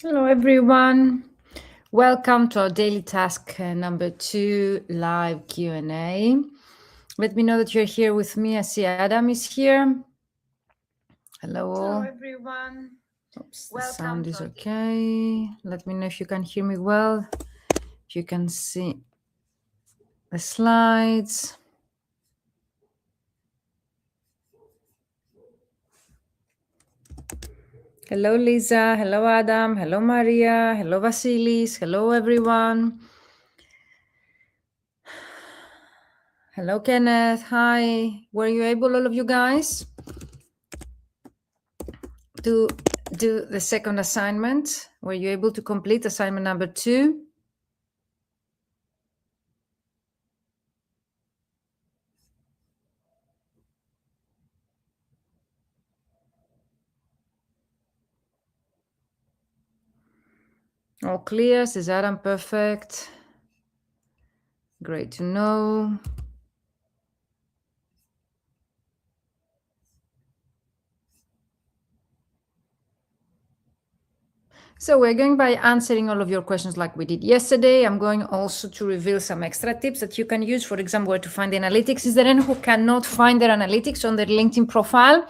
Hello, everyone. Welcome to our daily task number 2 live Q&A. Let me know that you're here with me. I see Adam is here. Hello. Hello, everyone. Oops, the sound is okay. Let me know if you can hear me well. If you can see the slides. Hello, Lisa. Hello, Adam. Hello, Maria. Hello, Vasilis. Hello, everyone. Hello, Kenneth. Hi. Were you able, all of you guys, to do the second assignment? Were you able to complete assignment number 2? All clear? Says Adam, perfect. Great to know. So we're going by answering all of your questions like we did yesterday. I'm going also to reveal some extra tips that you can use. For example, where to find the analytics. Is there anyone who cannot find their analytics on their LinkedIn profile?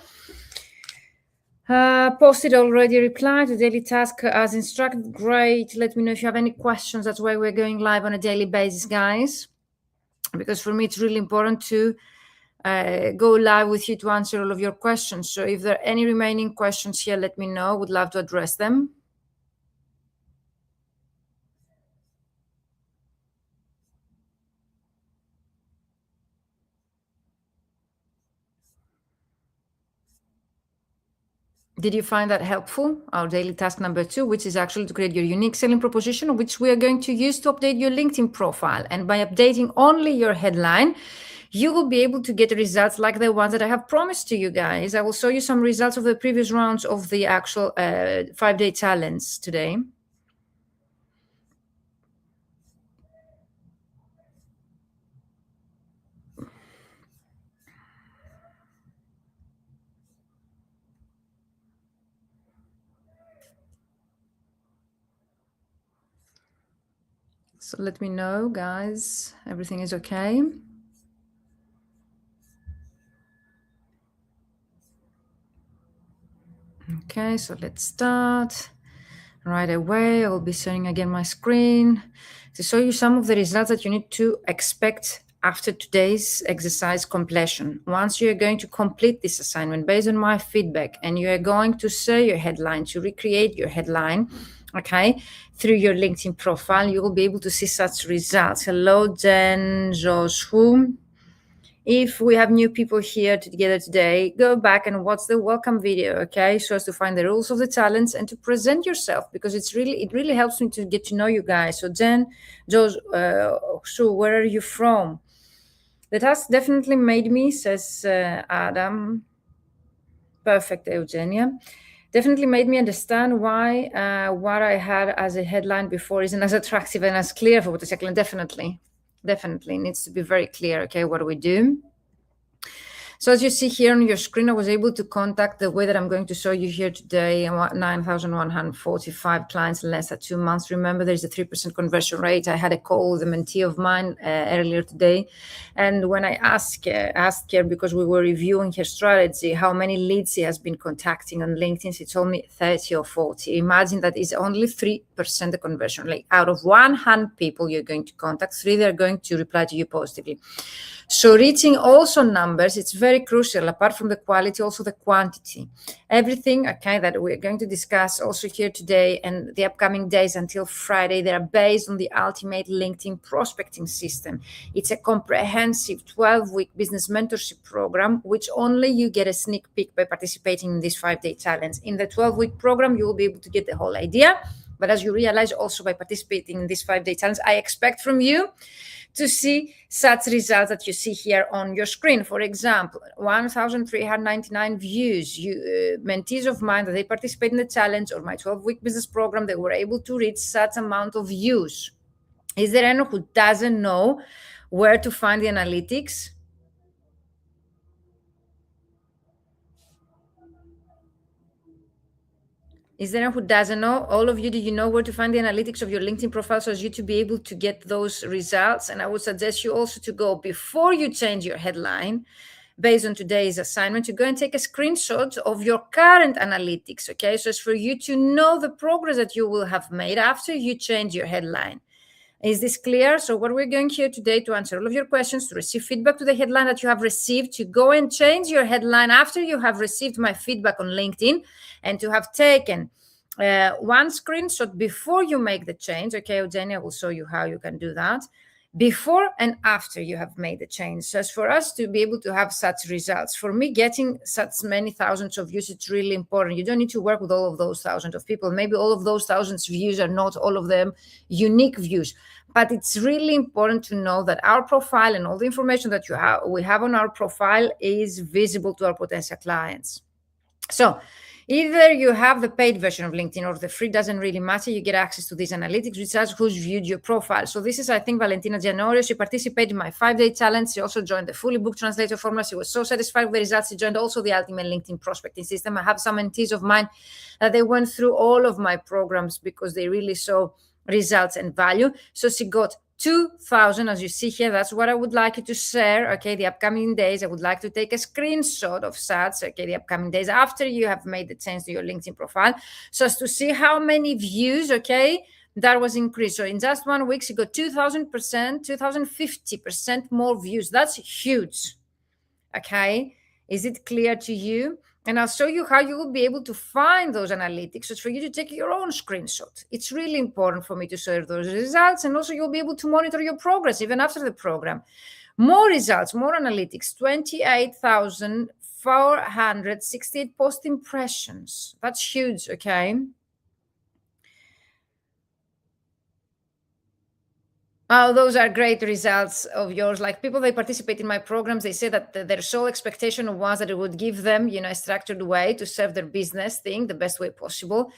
Posted already, replied to daily task as instructed. Great. Let me know if you have any questions. That's why we're going live on a daily basis, guys. Because for me, it's really important to go live with you to answer all of your questions. So if there are any remaining questions here, let me know. Would love to address them. Did you find that helpful? Our daily task number 2, which is actually to create your unique selling proposition, which we are going to use to update your LinkedIn profile. And by updating only your headline, you will be able to get results like the ones that I have promised to you guys. I will show you some results of the previous rounds of the actual 5-day challenge today. So let me know, guys, everything is okay. Okay, so let's start right away. I will be sharing again my screen to show you some of the results that you need to expect after today's exercise completion. Once you are going to complete this assignment based on my feedback and you are going to share your headline, to recreate your headline, okay, through your LinkedIn profile, you will be able to see such results. Hello, Jen, Joshua. If we have new people here together today, go back and watch the welcome video, okay? So as to find the rules of the challenge and to present yourself, because it really helps me to get to know you guys. So Jen, Josh, Sue, where are you from? The task definitely made me, says Adam. Perfect, Eugenia. Definitely made me understand why what I had as a headline before isn't as attractive and as clear for what is second. Definitely needs to be very clear. Okay, what do we do? So as you see here on your screen, I was able to contact the way that I'm going to show you here today, 9,145 clients in less than 2 months. Remember, there's a 3% conversion rate. I had a call with a mentee of mine earlier today. And when I asked her, because we were reviewing her strategy, how many leads she has been contacting on LinkedIn, she told me 30 or 40. Imagine that is only 3% the conversion. Like out of 100 people you're going to contact, 3 they're going to reply to you positively. So reaching also numbers, it's very crucial, apart from the quality, also the quantity. Everything, okay, that we're going to discuss also here today and the upcoming days until Friday, they are based on the ultimate LinkedIn prospecting system. It's a comprehensive 12-week business mentorship program, which only you get a sneak peek by participating in this 5-day challenge. In the 12-week program, you will be able to get the whole idea. But as you realize also by participating in this 5-day challenge, I expect from you to see such results that you see here on your screen. For example, 1,399 views. Mentees of mine that they participate in the challenge or my 12-week business program, they were able to reach such amount of views. Is there anyone who doesn't know where to find the analytics? Is there anyone who doesn't know? All of you, do you know where to find the analytics of your LinkedIn profile so as you to be able to get those results? And I would suggest you also to go, before you change your headline, based on today's assignment, to go and take a screenshot of your current analytics, okay? So it's for you to know the progress that you will have made after you change your headline. Is this clear? So what we're going here today to answer all of your questions, to receive feedback to the headline that you have received, to go and change your headline after you have received my feedback on LinkedIn, and to have taken one screenshot before you make the change. Okay, Eugenia will show you how you can do that, before and after you have made the change. So as for us to be able to have such results, for me, getting such many thousands of views, it's really important. You don't need to work with all of those thousands of people. Maybe all of those thousands of views are not all of them unique views, but it's really important to know that our profile and all the information that we have on our profile is visible to our potential clients. So either you have the paid version of LinkedIn or the free, doesn't really matter. You get access to these analytics, which says who's viewed your profile. So this is, I think, Valentina Gianorio. She participated in my 5-day challenge. She also joined the fully booked translator formula. She was so satisfied with the results. She joined also the Ultimate LinkedIn Prospecting System. I have some mentees of mine that they went through all of my programs because they really saw results and value. So she got 2,000, as you see here. That's what I would like you to share, okay, the upcoming days. I would like to take a screenshot of such, okay, the upcoming days after you have made the change to your LinkedIn profile, so as to see how many views, okay, that was increased. So in just 1 week, you got 2,000%, 2,050% more views. That's huge, okay? Is it clear to you? And I'll show you how you will be able to find those analytics. It's for you to take your own screenshot. It's really important for me to share those results. And also you'll be able to monitor your progress even after the program. More results, more analytics, 28,468 post impressions. That's huge, okay? Oh, those are great results of yours. Like people, they participate in my programs, they say that their sole expectation was that it would give them, a structured way to serve their business thing the best way possible.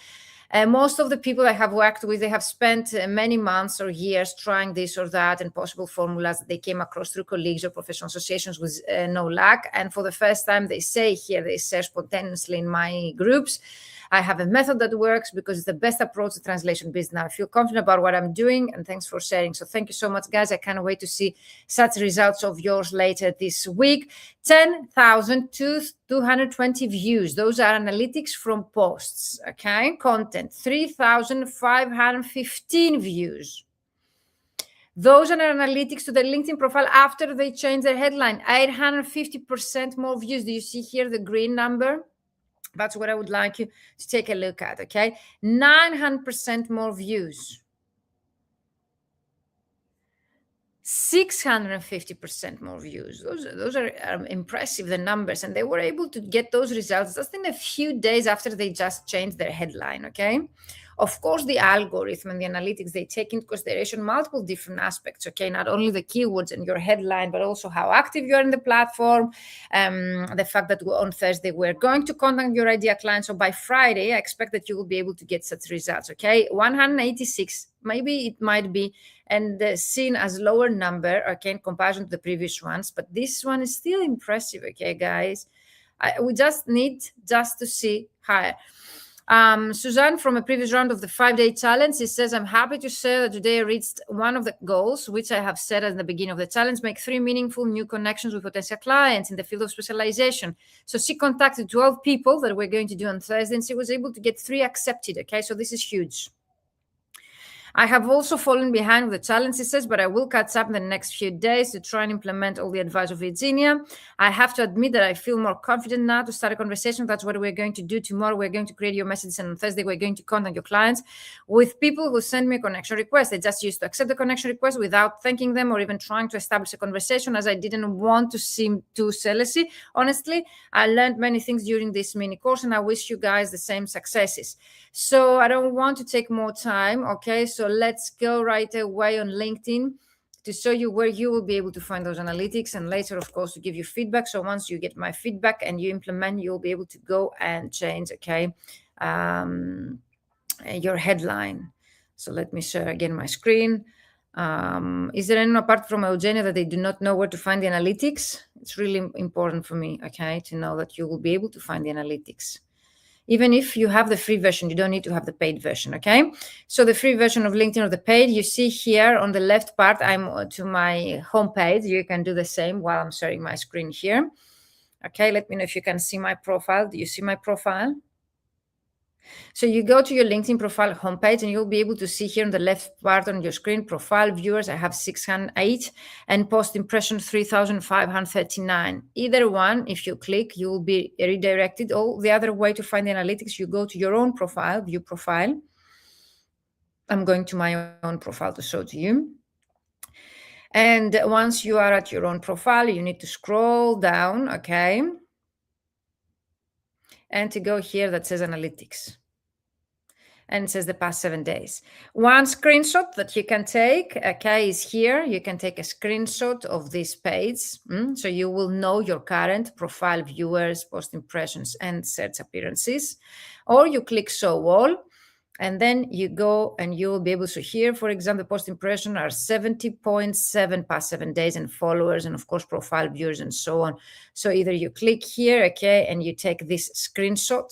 And most of the people I have worked with, they have spent many months or years trying this or that and possible formulas that they came across through colleagues or professional associations with no luck. And for the first time, they say here, they share spontaneously in my groups, I have a method that works because it's the best approach to translation business. Now I feel confident about what I'm doing, and thanks for sharing. So thank you so much, guys. I can't wait to see such results of yours later this week. 10,220 views. Those are analytics from posts, okay? Content, 3,515 views. Those are analytics to their LinkedIn profile after they change their headline. 850% more views. Do you see here the green number? That's what I would like you to take a look at, okay? 900% more views. 650% more views. Those are impressive, the numbers. And they were able to get those results just in a few days after they just changed their headline, okay? Of course, the algorithm and the analytics, they take into consideration multiple different aspects, okay? Not only the keywords and your headline, but also how active you are in the platform, the fact that on Thursday we're going to contact your idea clients. So by Friday, I expect that you will be able to get such results, okay? 186, maybe it might be, and seen as lower number, okay, in comparison to the previous ones. But this one is still impressive, okay, guys? We just need to see higher. Suzanne, from a previous round of the 5-day challenge, she says, I'm happy to share that today I reached one of the goals, which I have set at the beginning of the challenge, make 3 meaningful new connections with potential clients in the field of specialization. So she contacted 12 people that we're going to do on Thursday, and she was able to get 3 accepted, okay? So this is huge. I have also fallen behind with the challenge, he says, but I will catch up in the next few days to try and implement all the advice of Virginia. I have to admit that I feel more confident now to start a conversation. That's what we're going to do tomorrow. We're going to create your messages, and on Thursday, we're going to contact your clients with people who send me a connection request. They just used to accept the connection request without thanking them or even trying to establish a conversation, as I didn't want to seem too salesy. Honestly, I learned many things during this mini course, and I wish you guys the same successes. So I don't want to take more time, okay? So let's go right away on LinkedIn to show you where you will be able to find those analytics, and later, of course, to give you feedback. So once you get my feedback and you implement, you'll be able to go and change, okay, your headline. So let me share again my screen. Is there anyone apart from Eugenia that they do not know where to find the analytics? It's really important for me, okay, to know that you will be able to find the analytics. Even if you have the free version, you don't need to have the paid version, okay? So the free version of LinkedIn or the paid, you see here on the left part, I'm to my homepage. You can do the same while I'm sharing my screen here. Okay, let me know if you can see my profile. Do you see my profile? So you go to your LinkedIn profile homepage and you'll be able to see here on the left part on your screen, profile viewers, I have 608 and post impressions 3,539. Either one, if you click, you will be redirected. Or the other way to find the analytics, you go to your own profile, view profile. I'm going to my own profile to show to you. And once you are at your own profile, you need to scroll down, okay? And to go here that says analytics. And it says the past 7 days. One screenshot that you can take, okay, is here. You can take a screenshot of this page. So you will know your current profile viewers, post impressions, and search appearances. Or you click show all. And then you go and you will be able to here, for example, the post impression are 70.7 past 7 days and followers and of course profile viewers and so on. So either you click here, okay, and you take this screenshot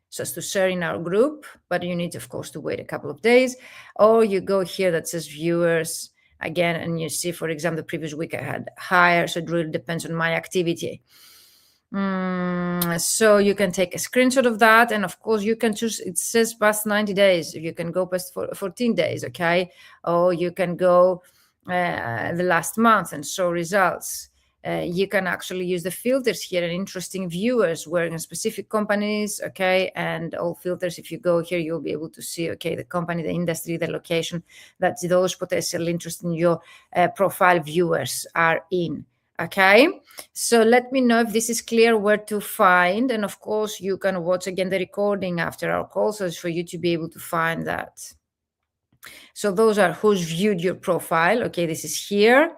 so as to share in our group, but you need of course to wait a couple of days, or you go here that says viewers again, and you see, for example, the previous week I had higher, so it really depends on my activity. So you can take a screenshot of that, and of course you can choose, it says past 90 days, you can go past 14 days, okay, or you can go the last month and show results. You can actually use the filters here and interesting viewers working in specific companies, okay, and all filters. If you go here, you'll be able to see, okay, the company, the industry, the location that those potential interest in your profile viewers are in. Okay, so let me know if this is clear where to find. And of course, you can watch again the recording after our call, so it's for you to be able to find that. So those are who's viewed your profile. Okay, this is here.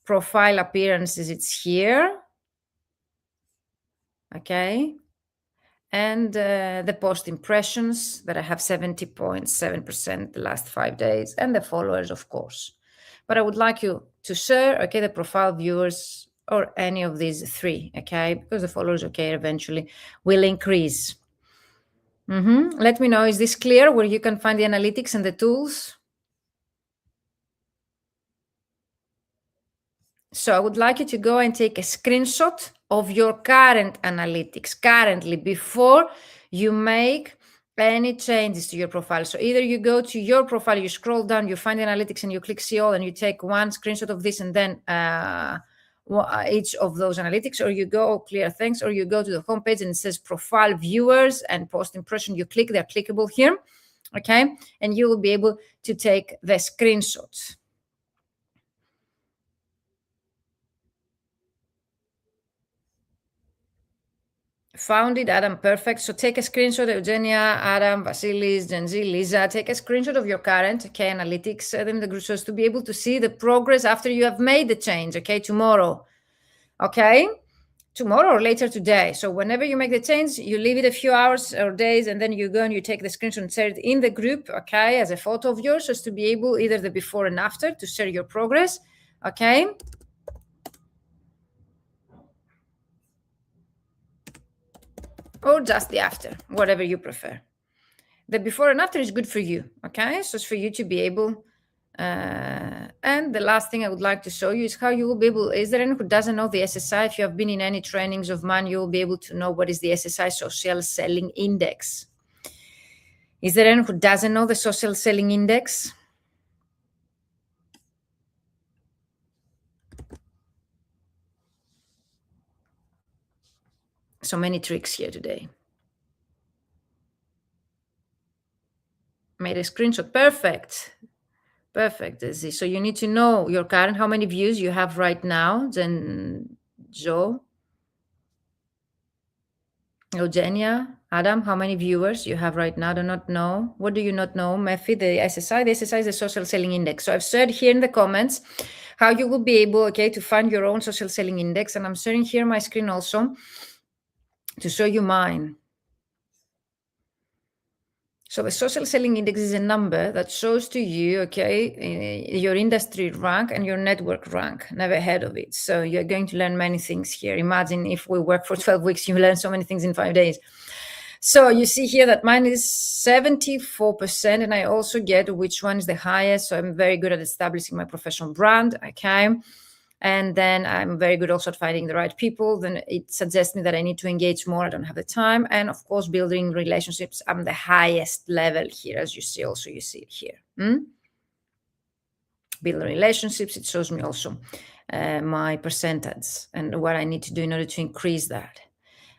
Profile appearances, it's here. Okay. And the post impressions that I have 70.7% the last 5 days, and the followers, of course. But I would like you to share, okay, the profile viewers or any of these three, okay, because the followers, okay, eventually will increase. Let me know, is this clear where you can find the analytics and the tools? So I would like you to go and take a screenshot of your current analytics, currently, before you make any changes to your profile. So either you go to your profile, you scroll down, you find the analytics and you click see all and you take one screenshot of this and then each of those analytics, or you go clear thanks, or you go to the homepage and it says profile viewers and post impression. You click, they're clickable here, okay? And you will be able to take the screenshots. Found it, Adam, perfect. So take a screenshot, Eugenia, Adam, Vasilis, Genzi, Lisa, take a screenshot of your current, okay, analytics, then the group, so as to be able to see the progress after you have made the change, okay, tomorrow, okay, tomorrow or later today. So whenever you make the change, you leave it a few hours or days, and then you go and you take the screenshot and share it in the group, okay, as a photo of yours, so as to be able either the before and after to share your progress, okay. Or just the after, whatever you prefer. The before and after is good for you, okay? So it's for you to be able, and the last thing I would like to show you is how you will be able, is there anyone who doesn't know the SSI? If you have been in any trainings of mine, you will be able to know what is the SSI, Social Selling Index. Is there anyone who doesn't know the Social Selling Index? So many tricks here today. Made a screenshot, perfect. Perfect. So you need to know your current, how many views you have right now. Then Joe, Eugenia, Adam, how many viewers you have right now? Do not know. What do you not know, Mephi? The SSI. The SSI is the Social Selling Index. So I've said here in the comments how you will be able, okay, to find your own Social Selling Index. And I'm sharing here my screen also to show you mine. So the Social Selling Index is a number that shows to you, okay, your industry rank and your network rank, never heard of it. So you're going to learn many things here. Imagine if we work for 12 weeks, you learn so many things in 5 days. So you see here that mine is 74%, and I also get which one is the highest. So I'm very good at establishing my professional brand. Okay. And then I'm very good also at finding the right people. Then it suggests me that I need to engage more. I don't have the time. And of course, building relationships. I'm the highest level here, as you see. Also, you see it here. Building relationships. It shows me also my percentage and what I need to do in order to increase that.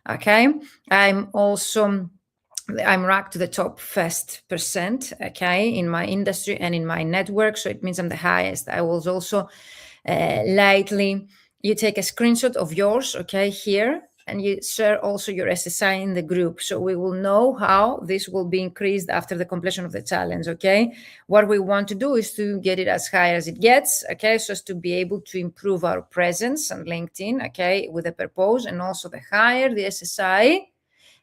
Okay. I'm ranked to the top first percent, okay, in my industry and in my network. So it means I'm the highest. I was also lightly, you take a screenshot of yours, okay, here, and you share also your SSI in the group. So we will know how this will be increased after the completion of the challenge, okay? What we want to do is to get it as high as it gets, okay? So as to be able to improve our presence on LinkedIn, okay, with a purpose, and also the higher the SSI,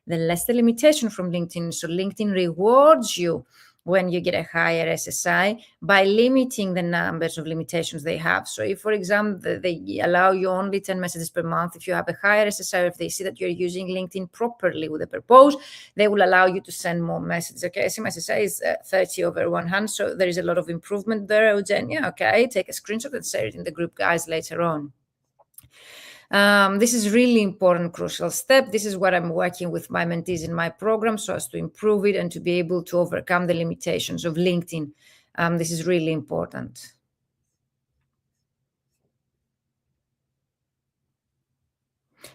the less the limitation from LinkedIn. So LinkedIn rewards you when you get a higher SSI by limiting the numbers of limitations they have. So if, for example, they allow you only 10 messages per month, if you have a higher SSI, if they see that you're using LinkedIn properly with a purpose, they will allow you to send more messages. Okay, so my SSI is 30/100. So there is a lot of improvement there, Eugenia. Okay, take a screenshot and share it in the group, guys, later on. This is really important, crucial step. This is what I'm working with my mentees in my program so as to improve it and to be able to overcome the limitations of LinkedIn. This is really important.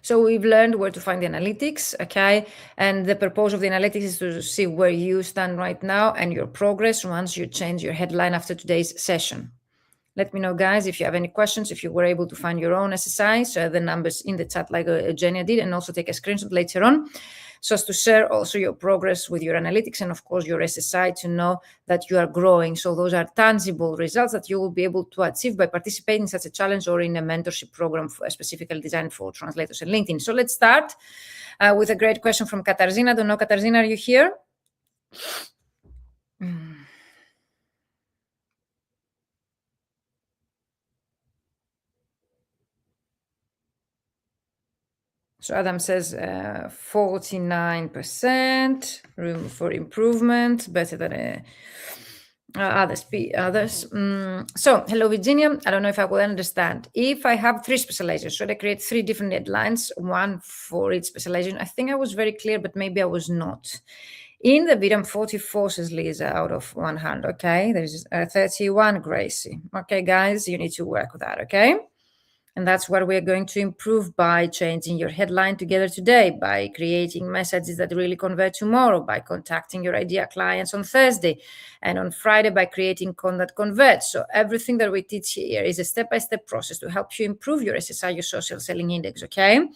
So we've learned where to find the analytics, okay? And the purpose of the analytics is to see where you stand right now and your progress once you change your headline after today's session. Let me know, guys, if you have any questions, if you were able to find your own SSI, so the numbers in the chat like Eugenia did, and also take a screenshot later on, so as to share also your progress with your analytics and, of course, your SSI to know that you are growing. So those are tangible results that you will be able to achieve by participating in such a challenge or in a mentorship program specifically designed for translators and LinkedIn. So let's start with a great question from Katarzyna. I don't know, Katarzyna, are you here? So Adam says 49% room for improvement, better than others. So hello, Virginia. I don't know if I will understand. If I have 3 specializations, should I create 3 different headlines, one for each specialization? I think I was very clear, but maybe I was not. In the video, I'm 44, says Lisa, out of 100. Okay, there's 31, Gracie. Okay, guys, you need to work with that, okay? And that's what we're going to improve by changing your headline together today, by creating messages that really convert tomorrow, by contacting your ideal clients on Thursday, and on Friday by creating content that converts. So everything that we teach here is a step-by-step process to help you improve your SSI, your social selling index, okay?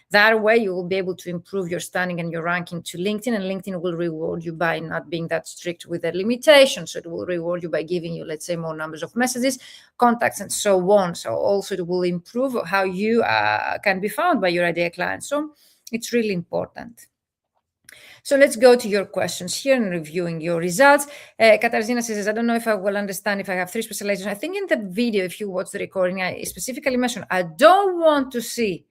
That way you will be able to improve your standing and your ranking to LinkedIn, and LinkedIn will reward you by not being that strict with the limitations. So it will reward you by giving you, let's say, more numbers of messages, contacts, and so on. So also it will improve how you can be found by your ideal clients. So it's really important. So let's go to your questions here and reviewing your results. Katarzyna says, I don't know if I will understand if I have 3 specializations. I think in the video, if you watch the recording, I specifically mentioned, I don't want to see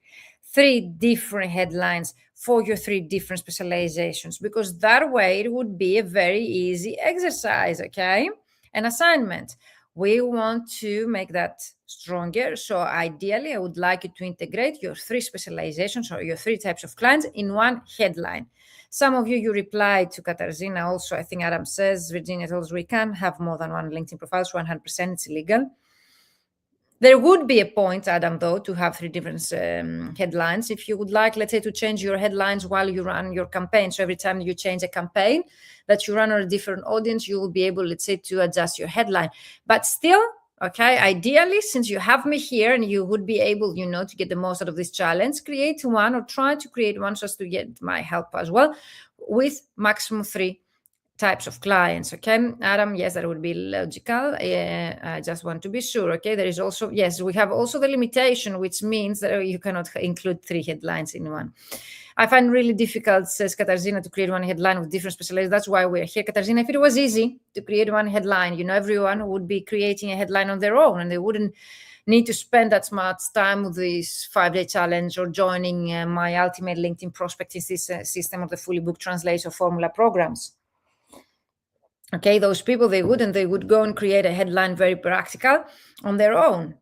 3 different headlines for your 3 different specializations, because that way it would be a very easy exercise, okay? An assignment. We want to make that stronger. So ideally, I would like you to integrate your 3 specializations or your 3 types of clients in one headline. Some of you replied to Katarzyna also. I think Adam says, Virginia tells we can have more than 1 LinkedIn profile, so 100% it's illegal. There would be a point, Adam, though, to have 3 different headlines. If you would like, let's say, to change your headlines while you run your campaign. So every time you change a campaign that you run on a different audience, you will be able, let's say, to adjust your headline. But still, okay, ideally, since you have me here and you would be able, to get the most out of this challenge, create one or try to create one so as to get my help as well with maximum 3 types of clients. Okay, Adam, yes, that would be logical. I just want to be sure. Okay, there is also, yes, we have also the limitation, which means that you cannot include 3 headlines in one. I find really difficult, says Katarzyna, to create one headline with different specializations. That's why we're here, Katarzyna. If it was easy to create one headline, everyone would be creating a headline on their own and they wouldn't need to spend that much time with this 5-day challenge or joining my ultimate LinkedIn prospecting system or the fully booked translator formula programs. Okay, those people, they would go and create a headline very practical on their own.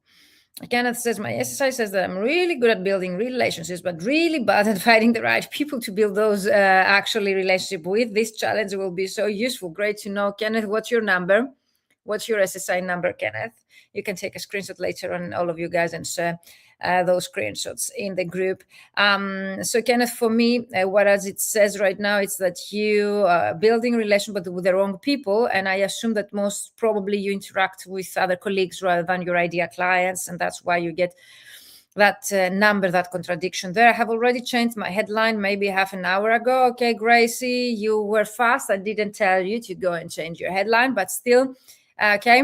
Kenneth says, my SSI says that I'm really good at building relationships, but really bad at finding the right people to build those actually relationship with. This challenge will be so useful. Great to know. Kenneth, what's your number? What's your SSI number, Kenneth? You can take a screenshot later on, all of you guys, and share those screenshots in the group. So Kenneth, for me, what as it says right now, it's that you are building a relation but with the wrong people. And I assume that most probably you interact with other colleagues rather than your ideal clients. And that's why you get that number, that contradiction there. I have already changed my headline maybe half an hour ago. Okay, Gracie, you were fast. I didn't tell you to go and change your headline, but still, okay.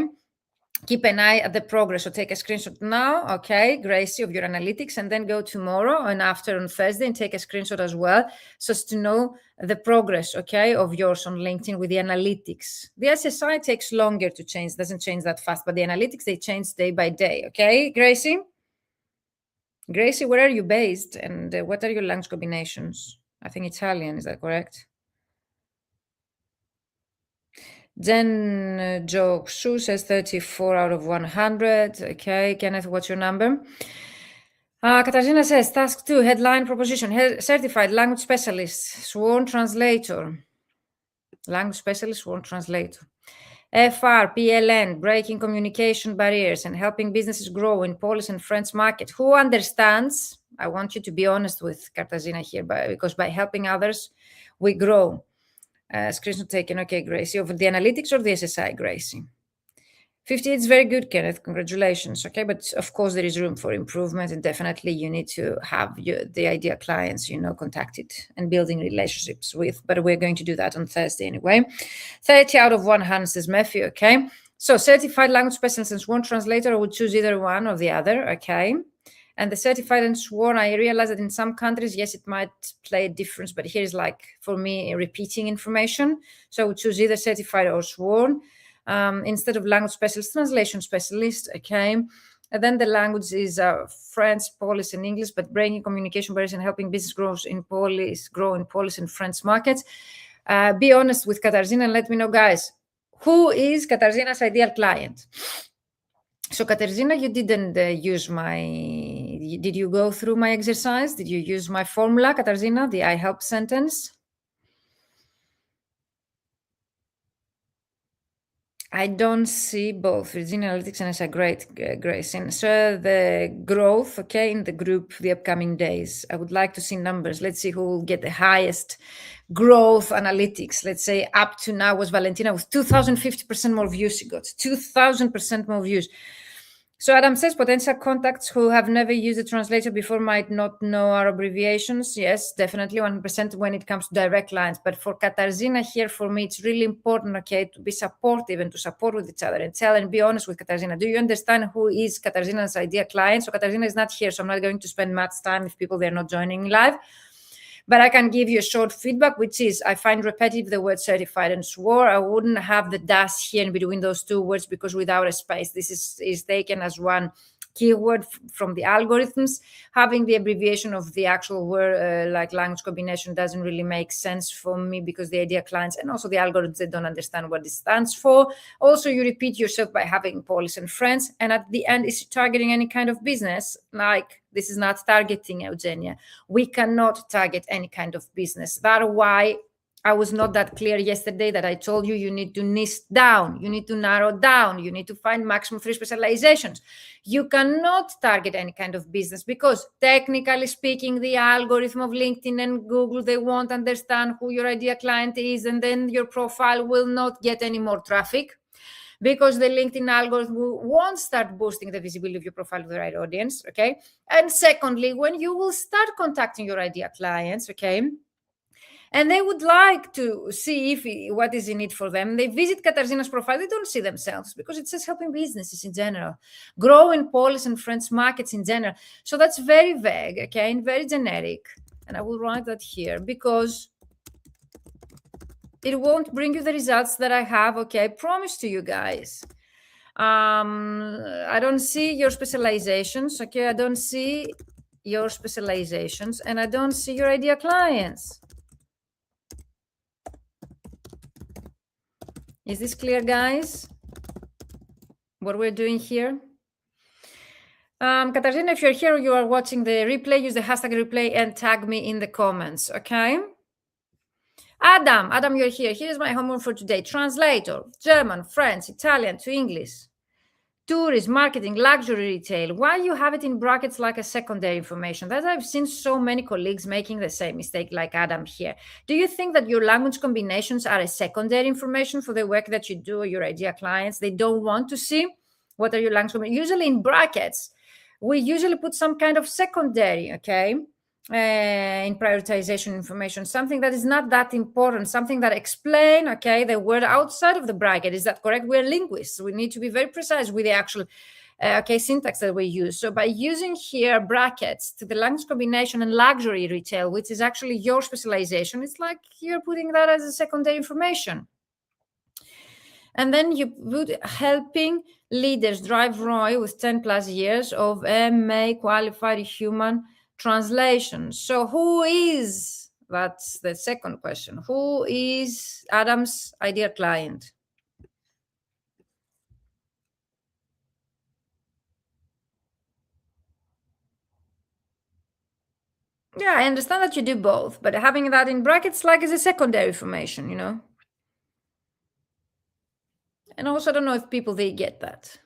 Keep an eye at the progress. So take a screenshot now, okay, Gracie, of your analytics, and then go tomorrow and after on Thursday and take a screenshot as well, so as to know the progress, okay, of yours on LinkedIn with the analytics. The SSI takes longer to change, doesn't change that fast, but the analytics, they change day by day, okay, Gracie? Gracie, where are you based and what are your language combinations? I think Italian, is that correct? Then Joe Xu says 34 out of 100. Okay, Kenneth, what's your number? Katarzyna says task 2, headline proposition, certified language specialist, sworn translator. Language specialist, sworn translator. FR, PLN, breaking communication barriers and helping businesses grow in Polish and French market. Who understands? I want you to be honest with Katarzyna here, because by helping others, we grow. Screenshot taken. Okay, Gracie. Over the analytics or the SSI, Gracie? 58 is very good, Kenneth. Congratulations. Okay, but of course there is room for improvement, and definitely you need to have the ideal clients, contacted and building relationships with. But we're going to do that on Thursday anyway. 30 out of 100 says Matthew. Okay, so certified language specialist and sworn translator, I would choose either one or the other. Okay. And the certified and sworn, I realize that in some countries, yes, it might play a difference, but here's like, for me, repeating information. So I would choose either certified or sworn instead of language specialist, translation specialist, okay? And then the language is French, Polish, and English, but breaking communication barriers and helping business grow in Polish and French markets. Be honest with Katarzyna and let me know, guys, who is Katarzyna's ideal client? So Katarzyna, you didn't did you go through my exercise? Did you use my formula, Katarzyna, the I help sentence? I don't see both Virginia Analytics and SI. Great, Grace. And so the growth, okay, in the group the upcoming days. I would like to see numbers. Let's see who will get the highest growth analytics. Let's say up to now was Valentina with 2,050% more views. She got 2,000% more views. So Adam says potential contacts who have never used a translator before might not know our abbreviations. Yes, definitely 100% when it comes to direct lines. But for Katarzyna here, for me, it's really important, okay, to be supportive and to support with each other and tell and be honest with Katarzyna. Do you understand who is Katarzyna's ideal client? So Katarzyna is not here, so I'm not going to spend much time if people, they're not joining live. But I can give you a short feedback, which is I find repetitive the word certified and swore. I wouldn't have the dash here in between those two words because without a space, this is taken as one keyword from the algorithms. Having the abbreviation of the actual word, like language combination, doesn't really make sense for me because the idea clients and also the algorithms, they don't understand what it stands for. Also, you repeat yourself by having Polish and French. And at the end, is targeting any kind of business? Like, this is not targeting, Eugenia. We cannot target any kind of business. That's why I was not that clear yesterday that I told you you need to niche down, you need to narrow down, you need to find maximum 3 specializations. You cannot target any kind of business because technically speaking, the algorithm of LinkedIn and Google, they won't understand who your ideal client is, and then your profile will not get any more traffic because the LinkedIn algorithm won't start boosting the visibility of your profile to the right audience, okay? And secondly, when you will start contacting your ideal clients, okay, and they would like to see what is in it for them, they visit Katarzyna's profile, they don't see themselves because it says helping businesses in general, grow in Polish and French markets in general. So that's very vague, okay, and very generic. And I will write that here because it won't bring you the results that I have, okay, I promise to you guys. I don't see your specializations. Okay, I don't see your specializations, and I don't see your ideal clients. Is this clear, guys? What we're doing here? Katarzyna, if you're here or you are watching the replay, use the hashtag replay and tag me in the comments, okay? Adam, you're here. Here's my homework for today. Translator, German, French, Italian to English. Tourism, marketing, luxury retail. Why you have it in brackets like a secondary information? That I've seen so many colleagues making the same mistake like Adam here. Do you think that your language combinations are a secondary information for the work that you do or your idea clients? They don't want to see what are your language combinations. Usually in brackets, we usually put some kind of secondary, okay? In prioritization information, something that is not that important, something that explain, okay, the word outside of the bracket. Is that correct? We're linguists. We need to be very precise with the actual, syntax that we use. So by using here brackets to the language combination and luxury retail, which is actually your specialization, it's like you're putting that as a secondary information. And then you put helping leaders drive ROI with 10 plus years of MA qualified human translation. So who is, that's the second question, who is Adam's ideal client? Yeah, I understand that you do both, but having that in brackets like is a secondary information, you know? And also, I don't know if people, they get that.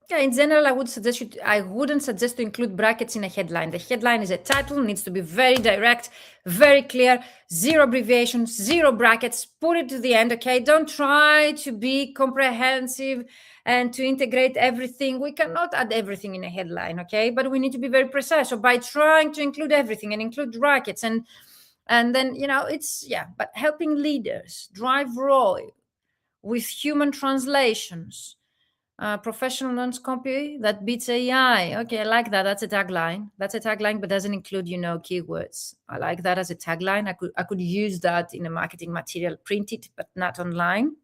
Yeah, in general, I wouldn't suggest to include brackets in a headline. The headline is a title, needs to be very direct, very clear, zero abbreviations, zero brackets, put it to the end, okay? Don't try to be comprehensive and to integrate everything. We cannot add everything in a headline, okay? But we need to be very precise. So by trying to include everything and include brackets and then, you know, it's, yeah, but helping leaders drive ROI with human translations, professional non-copy that beats AI. Okay, I like that. That's a tagline. That's a tagline, but doesn't include, you know, keywords. I like that as a tagline. I could use that in a marketing material, print it, but not online.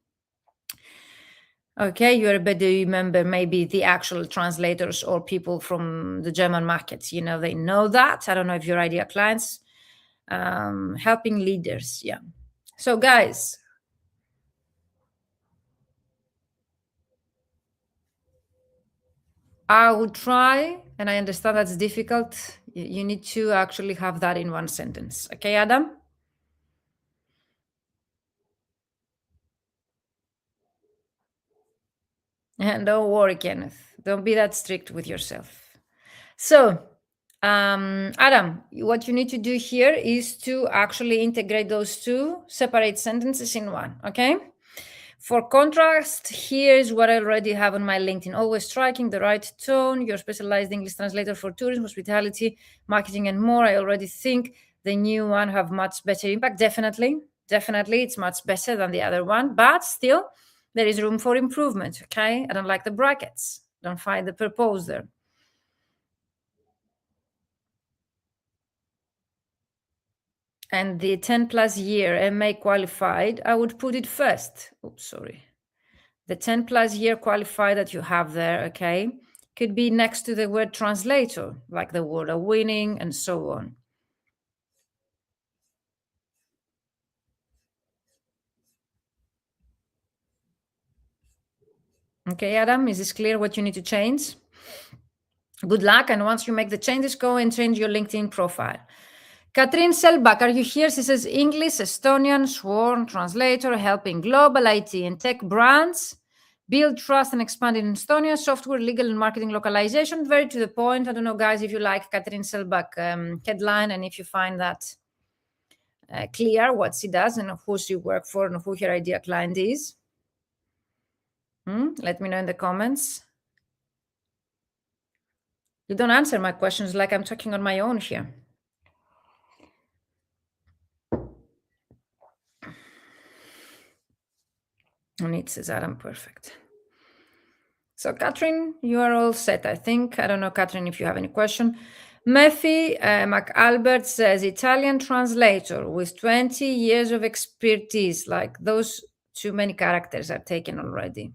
Okay, you're better remember maybe the actual translators or people from the German markets. You know, they know that. I don't know if your idea clients, helping leaders. Yeah. So guys, I would try, and I understand that's difficult. You need to actually have that in one sentence. Okay, Adam? And don't worry, Kenneth. Don't be that strict with yourself. So, Adam, what you need to do here is to actually integrate those two separate sentences in one. Okay? For contrast, here's what I already have on my LinkedIn. Always striking the right tone. You're specialized English translator for tourism, hospitality, marketing, and more. I already think the new one have much better impact. Definitely, it's much better than the other one. But still, there is room for improvement. Okay, I don't like the brackets. Don't find the purpose there. And the 10 plus year MA qualified, I would put it first. Oops, sorry. The 10 plus year qualified that you have there, okay, could be next to the word translator, like the word winning and so on. Okay, Adam, is this clear what you need to change? Good luck. And once you make the changes, go and change your LinkedIn profile. Katrin Selbach, are you here? She says English, Estonian, sworn translator, helping global IT and tech brands build trust and expand in Estonia, software, legal, and marketing localization. Very to the point. I don't know, guys, if you like Katrin Selbach headline and if you find that clear what she does and who she work for and who her idea client is. Let me know in the comments. You don't answer my questions like I'm talking on my own here. And it says Adam, perfect. So Katrin, you are all set, I think. I don't know, Katrin, if you have any question. Mephi McAlbert says Italian translator with 20 years of expertise. Like those too many characters are taken already.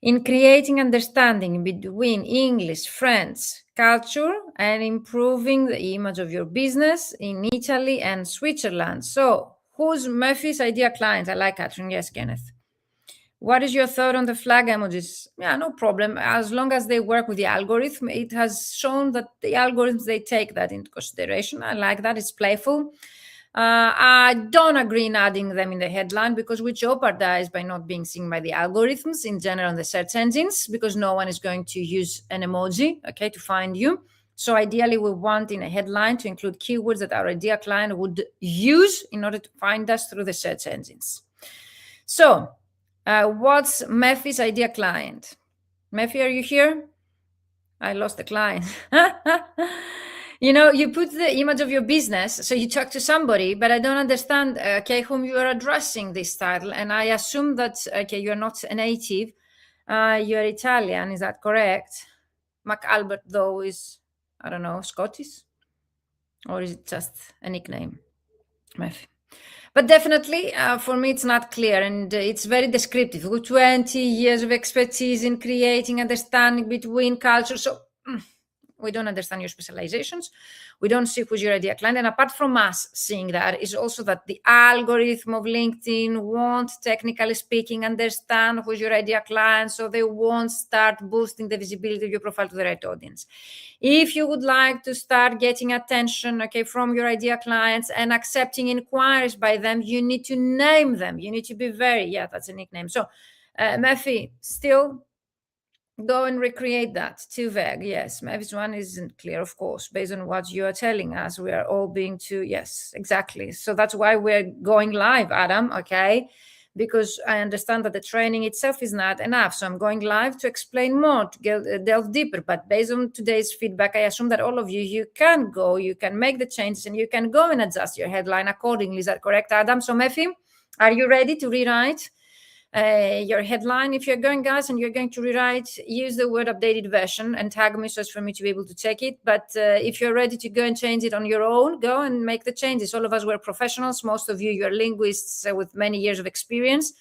In creating understanding between English, French, culture, and improving the image of your business in Italy and Switzerland. So, who's Murphy's idea client? I like Catherine. Yes, Kenneth. What is your thought on the flag emojis? Yeah, no problem. As long as they work with the algorithm, it has shown that the algorithms, they take that into consideration. I like that. It's playful. I don't agree in adding them in the headline because we jeopardize by not being seen by the algorithms in general in the search engines because no one is going to use an emoji, okay, to find you. So ideally, we want in a headline to include keywords that our idea client would use in order to find us through the search engines. So what's Mephi's idea client? Mephi, are you here? I lost the client. You know, you put the image of your business, so you talk to somebody, but I don't understand, okay, whom you are addressing this title. And I assume that, okay, you're not a native, you're Italian, is that correct? McAlbert, though, is, I don't know, Scottish? Or is it just a nickname? Mephi. But definitely, for me, it's not clear, and it's very descriptive. With 20 years of expertise in creating understanding between cultures. So we don't understand your specializations. We don't see who's your idea client. And apart from us seeing that, is also that the algorithm of LinkedIn won't, technically speaking, understand who's your idea client. So they won't start boosting the visibility of your profile to the right audience. If you would like to start getting attention, okay, from your idea clients and accepting inquiries by them, you need to name them. You need to be very, yeah, that's a nickname. So, Mephi, still go and recreate that. Too vague. Yes, Mephi's one isn't clear, of course, based on what you are telling us. We are all being too, yes, exactly. So that's why we're going live, Adam, okay? Because I understand that the training itself is not enough. So I'm going live to explain more, to delve deeper. But based on today's feedback, I assume that all of you, you can go, you can make the changes, and you can go and adjust your headline accordingly. Is that correct, Adam? So Mephi, are you ready to rewrite your headline? If you're going, guys, and you're going to rewrite, use the word updated version and tag me so as for me to be able to check it. But if you're ready to go and change it on your own, go and make the changes. All of us were professionals. Most of you, you're linguists with many years of experience.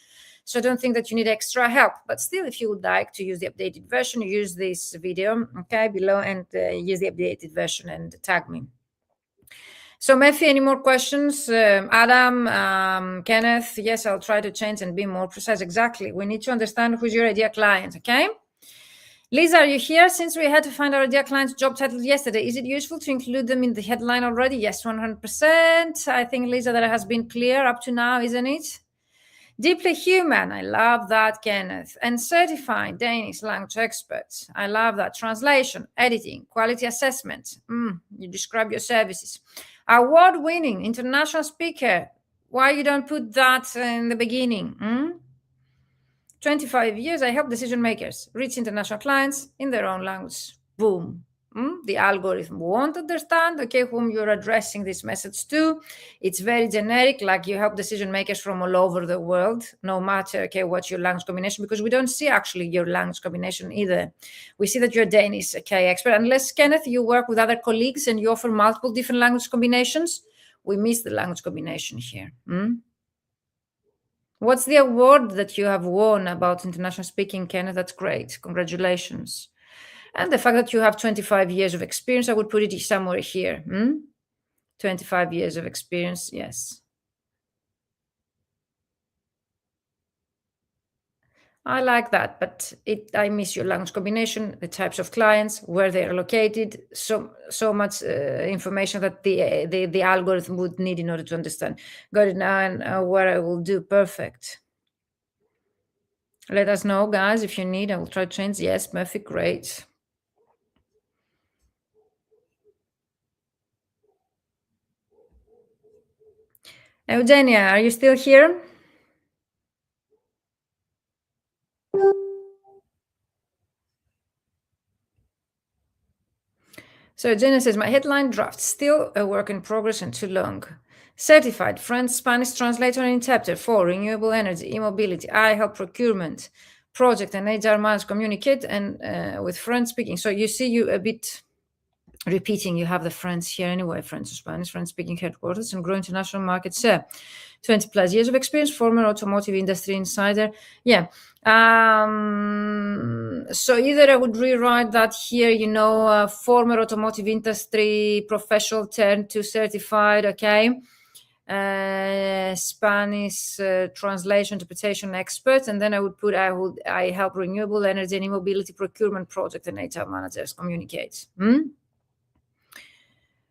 So I don't think that you need extra help. But still, if you would like to use the updated version, use this video, okay, below, and use the updated version and tag me. So, Mephi, any more questions? Adam, Kenneth? Yes, I'll try to change and be more precise. Exactly. We need to understand who's your idea client, okay? Lisa, are you here? Since we had to find our idea client's job title yesterday, is it useful to include them in the headline already? Yes, 100%. I think, Lisa, that has been clear up to now, isn't it? Deeply human. I love that, Kenneth. And certified Danish language experts. I love that. Translation, editing, quality assessment. You describe your services. Award-winning international speaker. Why you don't put that in the beginning? 25 years, I help decision makers reach international clients in their own language. Boom. The algorithm won't understand, okay, whom you're addressing this message to. It's very generic, like you help decision makers from all over the world, no matter, okay, what's your language combination, because we don't see actually your language combination either. We see that you're Danish, okay, expert. Unless, Kenneth, you work with other colleagues and you offer multiple different language combinations, we miss the language combination here. What's the award that you have won about international speaking, Kenneth? That's great. Congratulations. And the fact that you have 25 years of experience, I would put it somewhere here. 25 years of experience, yes. I like that, but I miss your language combination, the types of clients, where they are located, so much information that the algorithm would need in order to understand. Got it now, and what I will do. Perfect. Let us know, guys, if you need. I will try to change. Yes, Murphy, great. Eugenia, are you still here? So Eugenia says, my headline draft, still a work in progress and too long. Certified French-Spanish translator and interpreter for renewable energy, e-mobility. I help procurement, project and HR managers communicate and with French speaking. So you see you a bit repeating, you have the friends here anyway, friends of Spanish, French speaking headquarters, and grow international market share. 20 plus years of experience, former automotive industry insider. Yeah. So either I would rewrite that here, former automotive industry professional turned to certified, okay? Spanish translation interpretation experts, and then I would put I help renewable energy and e-mobility procurement project and HR managers communicate.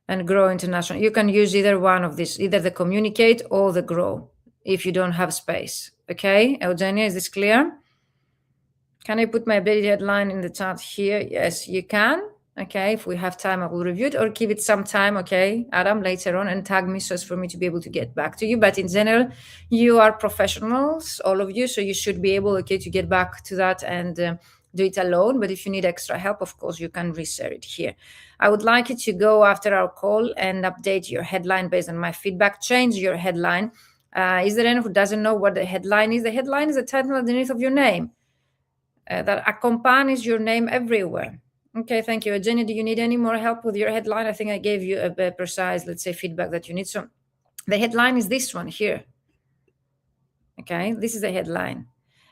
And grow international. You can use either one of these, either the communicate or the grow, if you don't have space. Okay, Eugenia, is this clear? Can I put my updated headline in the chat here? Yes, you can. Okay, if we have time, I will review it or give it some time, okay, Adam, later on, and tag me so as for me to be able to get back to you. But in general, you are professionals, all of you, so you should be able, okay, to get back to that and do it alone. But if you need extra help, of course, you can reshare it here. I would like you to go after our call and update your headline based on my feedback. Change your headline. Is there anyone who doesn't know what the headline is? The headline is the title underneath of your name that accompanies your name everywhere. Okay, thank you. Jenny, do you need any more help with your headline? I think I gave you a precise, let's say, feedback that you need. So the headline is this one here. Okay, this is the headline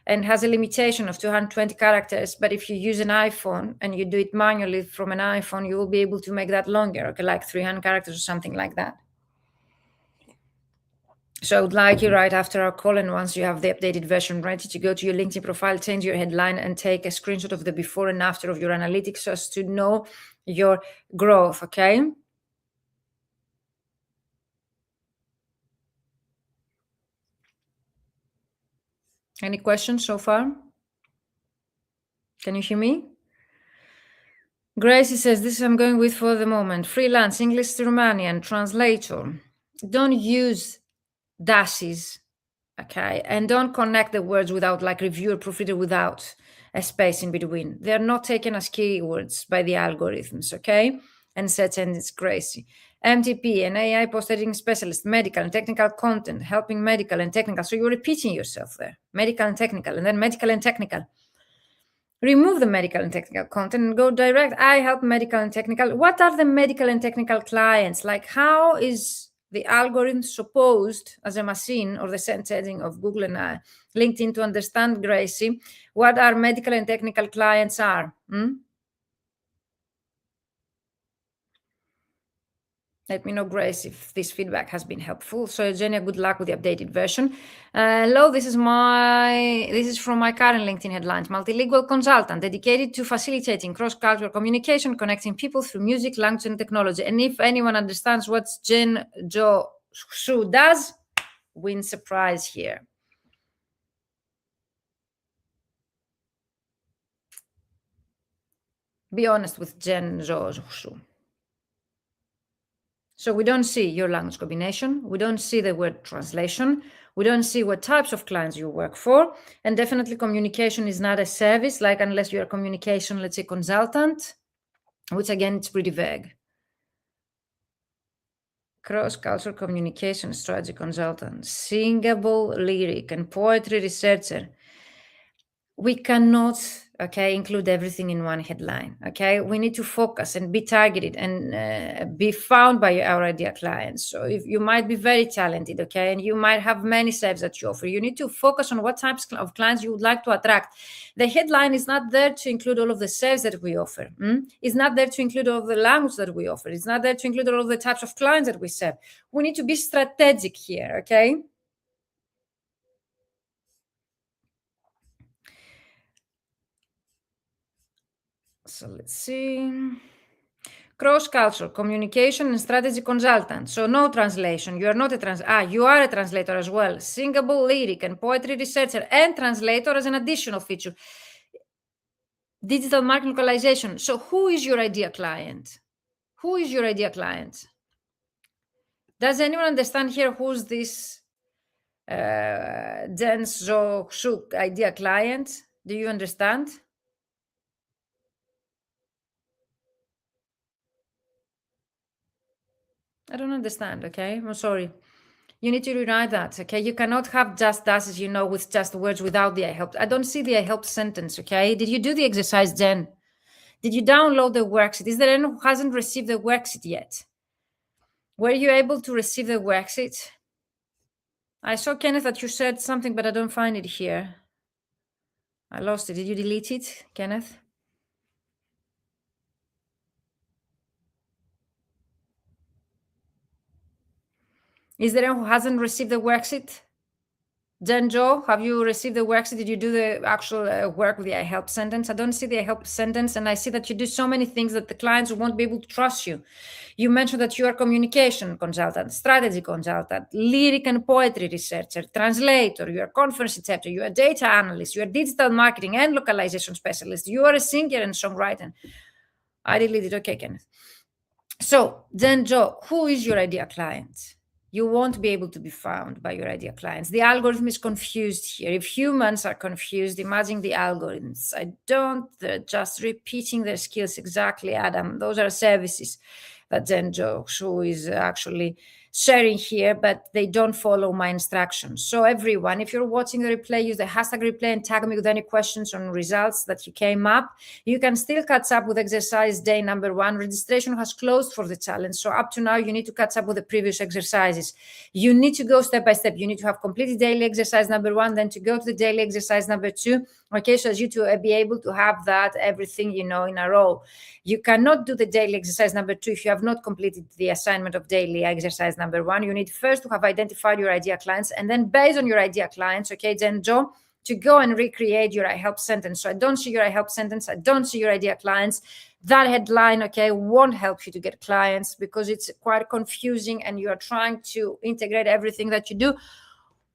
and has a limitation of 220 characters. But if you use an iPhone and you do it manually from an iPhone, you will be able to make that longer, okay, like 300 characters or something like that. So I would like you right after our call, and once you have the updated version ready, to go to your LinkedIn profile, change your headline, and take a screenshot of the before and after of your analytics so as to know your growth, okay? Any questions so far? Can you hear me? Gracie says, this I'm going with for the moment. Freelance, English to Romanian, translator. Don't use dashes, okay? And don't connect the words without, like reviewer, proofreader, without a space in between. They're not taken as keywords by the algorithms, okay? And search engines, Gracie. MTP, an AI post-editing specialist, medical and technical content, helping medical and technical. So you're repeating yourself there. Medical and technical, and then medical and technical. Remove the medical and technical content and go direct. I help medical and technical. What are the medical and technical clients? Like, how is the algorithm supposed, as a machine or the search engine of Google and LinkedIn, to understand, Gracie, what our medical and technical clients are? Let me know, Grace, if this feedback has been helpful. So, Eugenia, good luck with the updated version. Hello, this is from my current LinkedIn headlines. Multilingual consultant dedicated to facilitating cross-cultural communication, connecting people through music, language, and technology. And if anyone understands what Jen Jo Shu does, wins a prize here. Be honest with Jen Jo Shu. So we don't see your language combination. We don't see the word translation. We don't see what types of clients you work for. And definitely communication is not a service, like unless you're a communication, let's say, consultant, which again, it's pretty vague. Cross-cultural communication strategy consultant, singable lyric and poetry researcher. We cannot, okay, include everything in one headline, okay? We need to focus and be targeted and be found by our ideal clients. So if you might be very talented, okay, and you might have many services that you offer, you need to focus on what types of clients you would like to attract. The headline is not there to include all of the services that we offer. It's not there to include all of the language that we offer. It's not there to include all of the types of clients that we serve. We need to be strategic here, okay? So let's see. Cross-cultural communication and strategy consultant. So no translation. You are not a you are a translator as well. Singable lyric and poetry researcher and translator as an additional feature. Digital marketing localization. So who is your ideal client? Who is your ideal client? Does anyone understand here who's this Jen Zhou Shu ideal client? Do you understand? I don't understand, okay? I'm sorry. You need to rewrite that, okay? You cannot have just dashes, with just words without the I helped. I don't see the I helped sentence, okay? Did you do the exercise, Jen? Did you download the worksheet? Is there anyone who hasn't received the worksheet yet? Were you able to receive the worksheet? I saw, Kenneth, that you said something, but I don't find it here. I lost it. Did you delete it, Kenneth? Is there anyone who hasn't received the worksheet? Jen Joe, have you received the worksheet? Did you do the actual work with the I help sentence? I don't see the I help sentence, and I see that you do so many things that the clients won't be able to trust you. You mentioned that you are communication consultant, strategy consultant, lyric and poetry researcher, translator, you are conference instructor, you are data analyst, you are digital marketing and localization specialist, you are a singer and songwriter. I deleted it. Okay, Kenneth. So, Jen Joe, who is your ideal client? You won't be able to be found by your ideal clients. The algorithm is confused here. If humans are confused, imagine the algorithms. They're just repeating their skills exactly, Adam. Those are services that Jen Joe, who is actually sharing here, but they don't follow my instructions. So everyone, if you're watching the replay, use the hashtag replay and tag me with any questions on results that you came up. You can still catch up with exercise day number 1. Registration has closed for the challenge. So up to now, you need to catch up with the previous exercises. You need to go step by step. You need to have completed daily exercise number 1, then to go to the daily exercise number 2. Okay, so as you to be able to have that, everything, in a row. You cannot do the daily exercise number 2 if you have not completed the assignment of daily exercise number 1. You need first to have identified your ideal clients, and then based on your ideal clients, okay, Jen Joe, to go and recreate your I help sentence. So I don't see your I help sentence. I don't see your ideal clients. That headline, okay, won't help you to get clients because it's quite confusing and you are trying to integrate everything that you do,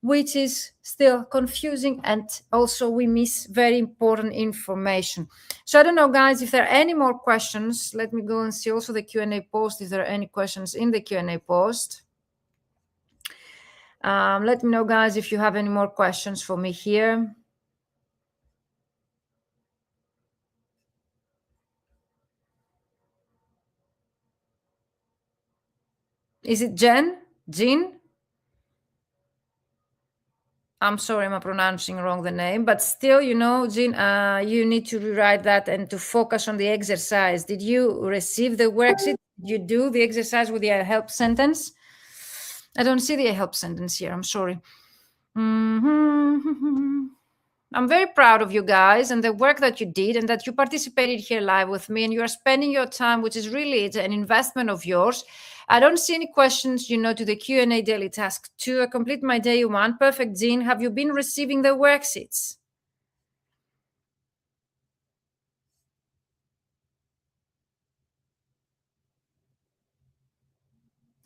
which is still confusing, and also we miss very important information. So I don't know, guys, if there are any more questions. Let me go and see also the Q&A post, if there are any questions in the Q&A post. Let me know, guys, if you have any more questions for me here. Is it Jean? I'm sorry, I'm pronouncing wrong the name, but still, Jean, you need to rewrite that and to focus on the exercise. Did you receive the worksheet? Did you do the exercise with the I help sentence? I don't see the I help sentence here. I'm sorry. I'm very proud of you guys and the work that you did and that you participated here live with me and you are spending your time, which is really an investment of yours. I don't see any questions, to the Q&A daily task 2. I complete my day 1. Perfect, Jean. Have you been receiving the worksheets?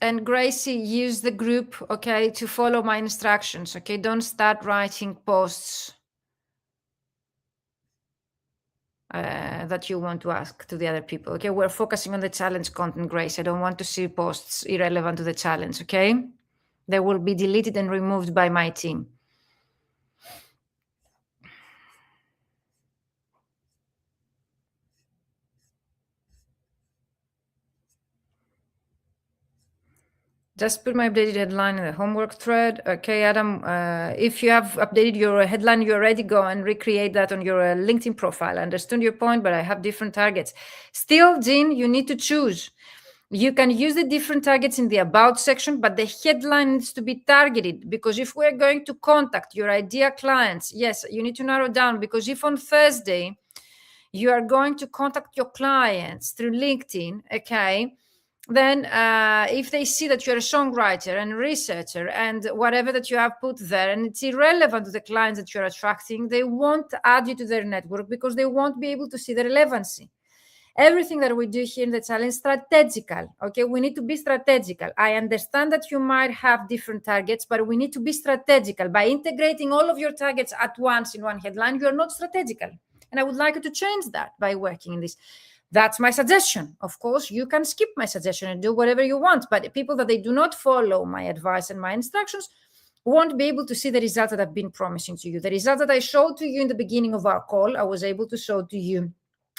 And Gracie, use the group, okay, to follow my instructions, okay? Don't start writing posts that you want to ask to the other people, okay? We're focusing on the challenge content, Grace. I don't want to see posts irrelevant to the challenge, okay? They will be deleted and removed by my team. Just put my updated headline in the homework thread. Okay, Adam, if you have updated your headline, you already go and recreate that on your LinkedIn profile. I understand your point, but I have different targets. Still, Jean, you need to choose. You can use the different targets in the about section, but the headline needs to be targeted, because if we're going to contact your ideal clients, yes, you need to narrow down, because if on Thursday you are going to contact your clients through LinkedIn, okay, then if they see that you're a songwriter and researcher and whatever that you have put there, and it's irrelevant to the clients that you're attracting, they won't add you to their network because they won't be able to see the relevancy. Everything that we do here in the challenge is strategical, okay? We need to be strategical. I understand that you might have different targets, but we need to be strategical. By integrating all of your targets at once in one headline, you're not strategical. And I would like you to change that by working in this. That's my suggestion. Of course, you can skip my suggestion and do whatever you want, but people that they do not follow my advice and my instructions won't be able to see the results that I've been promising to you. The results that I showed to you in the beginning of our call, I was able to show to you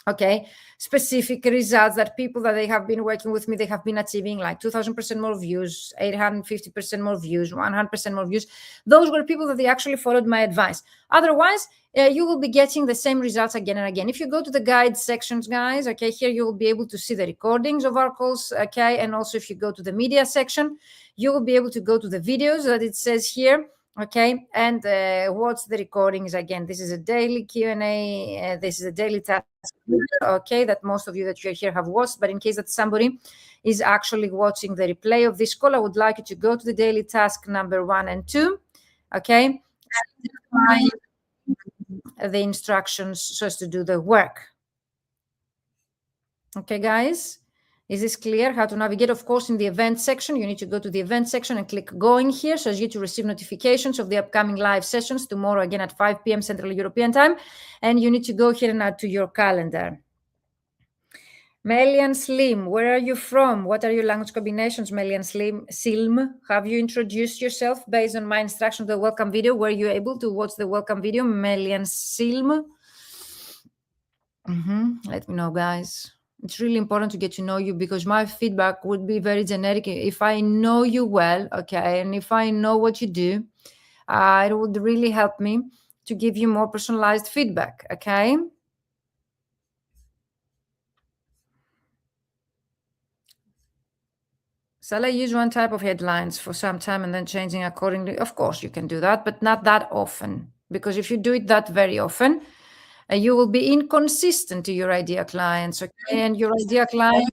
Okay, specific results that people that they have been working with me, they have been achieving like 2000% more views, 850% more views, 100% more views. Those were people that they actually followed my advice. Otherwise, you will be getting the same results again and again. If you go to the guide sections, guys, okay, here you will be able to see the recordings of our calls, okay, and also if you go to the media section, you will be able to go to the videos that it says here, okay, and watch the recordings again. This is a daily Q&A, this is a daily task, okay, that most of you that you're here have watched, but in case that somebody is actually watching the replay of this call, I would like you to go to the daily task number 1 and 2, okay, the instructions so as to do the work. Okay, guys, is this clear how to navigate? Of course, in the event section, you need to go to the event section and click going here so as you to receive notifications of the upcoming live sessions tomorrow again at 5 p.m. Central European Time, and you need to go here and add to your calendar. Melian Slim, where are you from? What are your language combinations, Melian Slim? Silm, have you introduced yourself based on my instruction to the welcome video? Were you able to watch the welcome video, Melian Silm? Let me know, guys. It's really important to get to know you because my feedback would be very generic. If I know you well, okay, and if I know what you do, it would really help me to give you more personalized feedback, okay? Shall I use one type of headlines for some time and then changing accordingly? Of course, you can do that, but not that often. Because if you do it that very often, you will be inconsistent to your ideal clients, okay? And your ideal client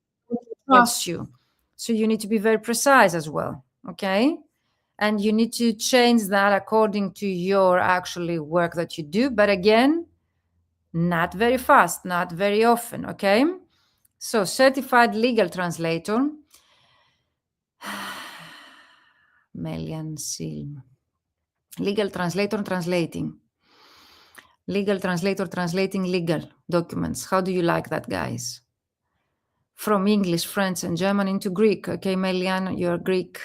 trusts you. So you need to be very precise as well, okay? And you need to change that according to your actually work that you do. But again, not very fast, not very often, okay? So certified legal translator. Melian Silm. Legal translator translating. Legal translator translating legal documents. How do you like that, guys? From English, French, and German into Greek. Okay, Melian, you're Greek.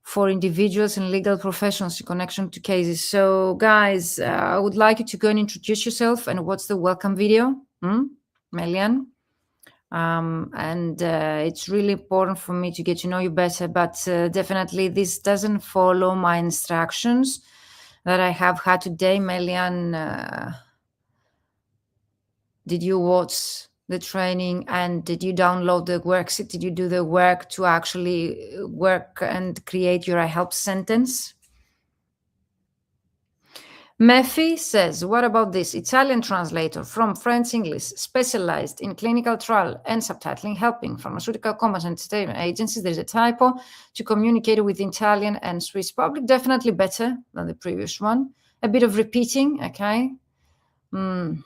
For individuals and legal professionals in connection to cases. So, guys, I would like you to go and introduce yourself and watch the welcome video, Melian. And it's really important for me to get to know you better, but definitely this doesn't follow my instructions that I have had today. Melian, did you watch the training and did you download the worksheet? Did you do the work to actually work and create your I help sentence? Mephi says, what about this Italian translator from French English specialized in clinical trial and subtitling, helping pharmaceutical companies and entertainment agencies? There's a typo to communicate with Italian and Swiss public. Definitely better than the previous one. A bit of repeating, okay. And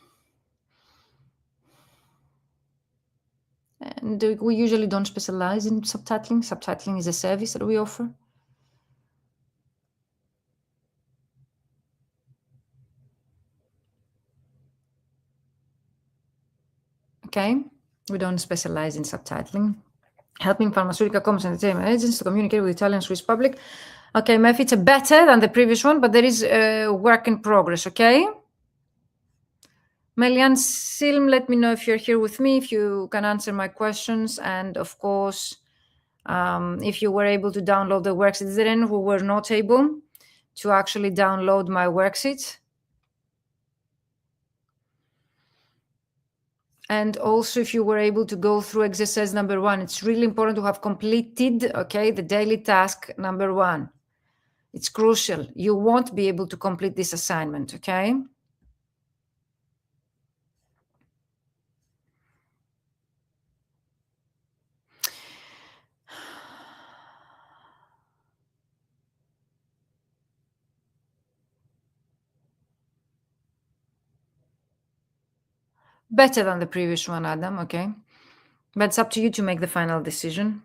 we usually don't specialize in subtitling. Subtitling is a service that we offer. Okay, we don't specialize in subtitling. Helping pharmaceutical companies and entertainment agencies to communicate with Italian and Swiss public. Okay, Mephi, it's better than the previous one, but there is work in progress, okay? Melian Silm, let me know if you're here with me, if you can answer my questions. And of course, if you were able to download the worksheet. Is there anyone who were not able to actually download my worksheet? And also, if you were able to go through exercise number 1, it's really important to have completed, okay, the daily task number 1. It's crucial. You won't be able to complete this assignment, okay? Better than the previous one, Adam, okay? But it's up to you to make the final decision.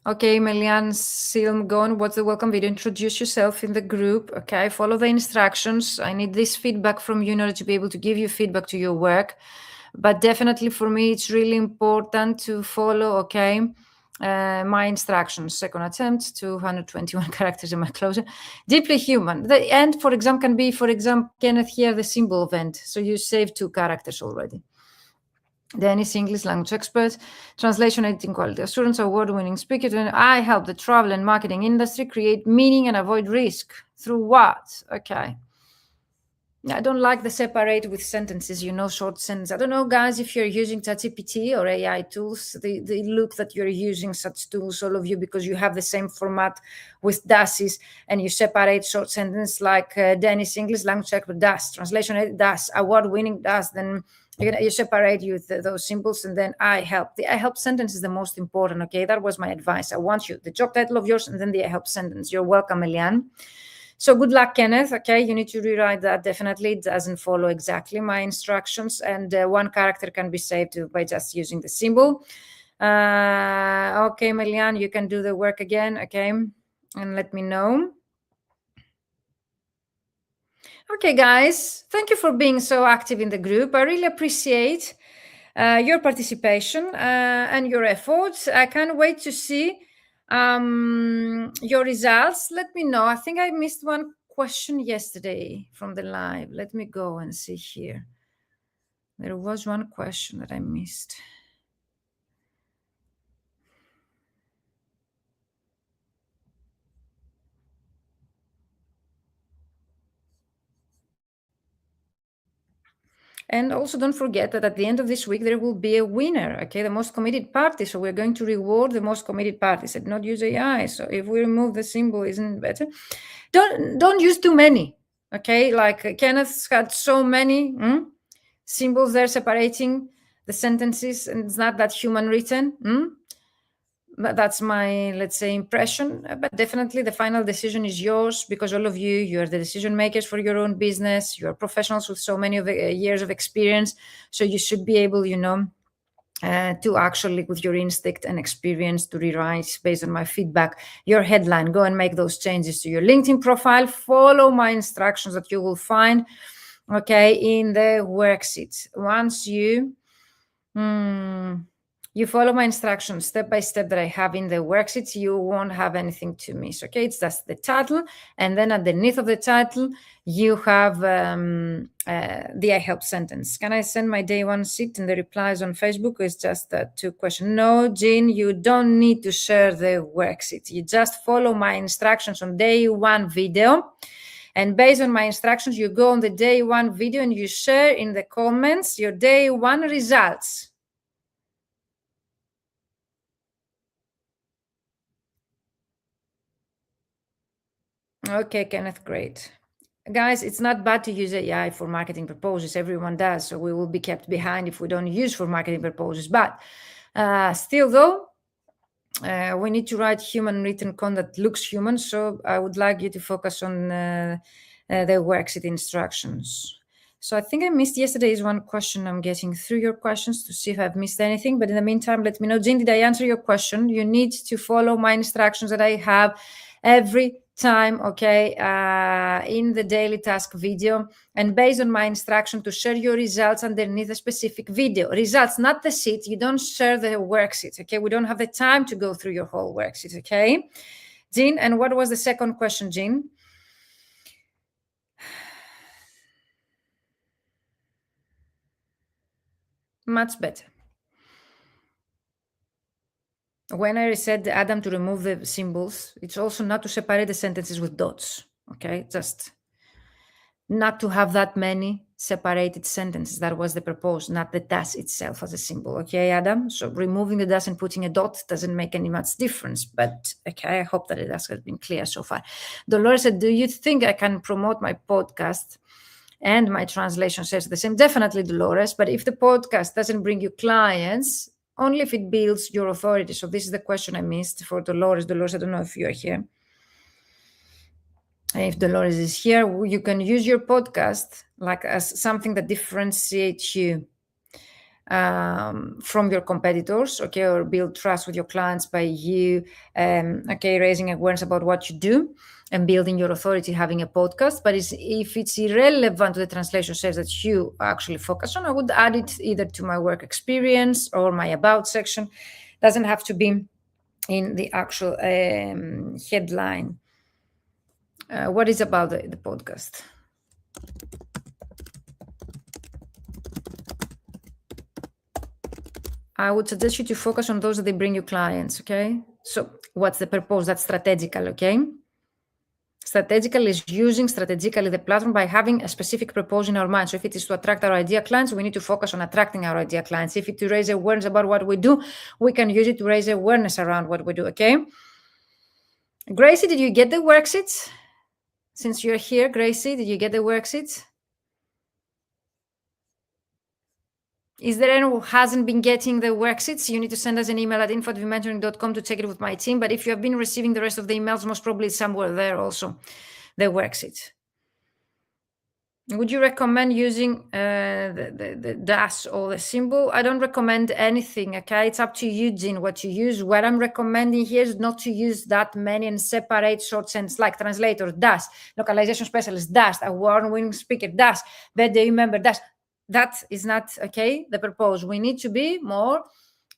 Okay, Melian Silm, go and watch the welcome video. Introduce yourself in the group, okay? Follow the instructions. I need this feedback from you in order to be able to give you feedback to your work. But definitely for me, it's really important to follow, okay, My instructions, second attempt, 221 characters in my closure. Deeply human. The end, for example, can be, for example, Kenneth here, the symbol of end. So you save 2 characters already. Dennis, English language expert, translation editing quality assurance, award-winning speaker. I help the travel and marketing industry create meaning and avoid risk. Through what? Okay. I don't like the separate with sentences, short sentence. I don't know, guys, if you're using ChatGPT or AI tools, they look that you're using such tools, all of you, because you have the same format with dashes and you separate short sentence like Dennis, English language expert, dash, translation edit, dash, award-winning, dash, then you separate those symbols, and then I help. The I help sentence is the most important, okay? That was my advice. I want you, the job title of yours, and then the I help sentence. You're welcome, Eliane. So good luck, Kenneth. Okay, you need to rewrite that. Definitely, it doesn't follow exactly my instructions, and 1 character can be saved by just using the symbol. Okay, Melian, you can do the work again, okay, and let me know. Okay, guys, thank you for being so active in the group. I really appreciate your participation and your efforts. I can't wait to see your results. Let me know. I think I missed one question yesterday from the live. Let me go and see here. There was one question that I missed. And also don't forget that at the end of this week, there will be a winner, okay? The most committed party. So we're going to reward the most committed parties and not use AI. So if we remove the symbol, isn't it better? Don't use too many, okay? Like Kenneth's had so many symbols there separating the sentences, and it's not that human written. But that's my, let's say, impression. But definitely the final decision is yours, because all of you, you're the decision makers for your own business. You're professionals with so many years of experience. So you should be able, to actually, with your instinct and experience, to rewrite based on my feedback, your headline. Go and make those changes to your LinkedIn profile. Follow my instructions that you will find, okay, in the worksheet. Once you follow my instructions step by step that I have in the worksheets, you won't have anything to miss, okay? It's just the title, and then underneath of the title, you have the I help sentence. Can I send my day 1 sheet? And the replies on Facebook is just 2 questions. No, Jean, you don't need to share the worksheet. You just follow my instructions on day 1 video. And based on my instructions, you go on the day 1 video and you share in the comments your day 1 results. Okay, Kenneth, great. Guys, it's not bad to use AI for marketing purposes. Everyone does. So we will be kept behind if we don't use for marketing purposes. But still, though, we need to write human written content that looks human. So I would like you to focus on the worksheet instructions. So I think I missed yesterday's one question. I'm getting through your questions to see if I've missed anything. But in the meantime, let me know. Jean, did I answer your question? You need to follow my instructions that I have every time, okay, in the daily task video, and based on my instruction to share your results underneath a specific video. Results, not the sheet. You don't share the worksheet, okay? We don't have the time to go through your whole worksheet, okay? Jean, and what was the second question, Jean? Much better. When I said Adam to remove the symbols, it's also not to separate the sentences with dots, okay? Just not to have that many separated sentences. That was the proposal, not the dash itself as a symbol, okay, Adam? So removing the dash and putting a dot doesn't make any much difference, but okay, I hope that it has been clear so far. Dolores said, do you think I can promote my podcast and my translation says the same? Definitely, Dolores, but if the podcast doesn't bring you clients, only if it builds your authority. So this is the question I missed for Dolores. Dolores, I don't know if you're here. If Dolores is here, you can use your podcast like as something that differentiates you from your competitors, okay, or build trust with your clients by you, okay, raising awareness about what you do and building your authority, having a podcast. But if it's irrelevant to the translation sales that you actually focus on, I would add it either to my work experience or my about section. Doesn't have to be in the actual headline. What is about the podcast? I would suggest you to focus on those that they bring you clients, okay? So what's the purpose? That's strategical, okay? Strategical is using strategically the platform by having a specific purpose in our mind. So if it is to attract our idea clients, we need to focus on attracting our idea clients. If it's to raise awareness about what we do, we can use it to raise awareness around what we do, okay? Gracie, did you get the worksheets? Since you're here, Gracie, did you get the worksheets? Is there anyone who hasn't been getting the worksheets? You need to send us an email at info@vmentoring.com to check it with my team. But if you have been receiving the rest of the emails, most probably somewhere there also, the worksheets. Would you recommend using the dash or the symbol? I don't recommend anything, okay? It's up to you, Jean, what you use. What I'm recommending here is not to use that many and separate short sentences like translator, dash, localization specialist, dash, award-winning speaker, dash, birthday member, dash. That is not, okay, the purpose. We need to be more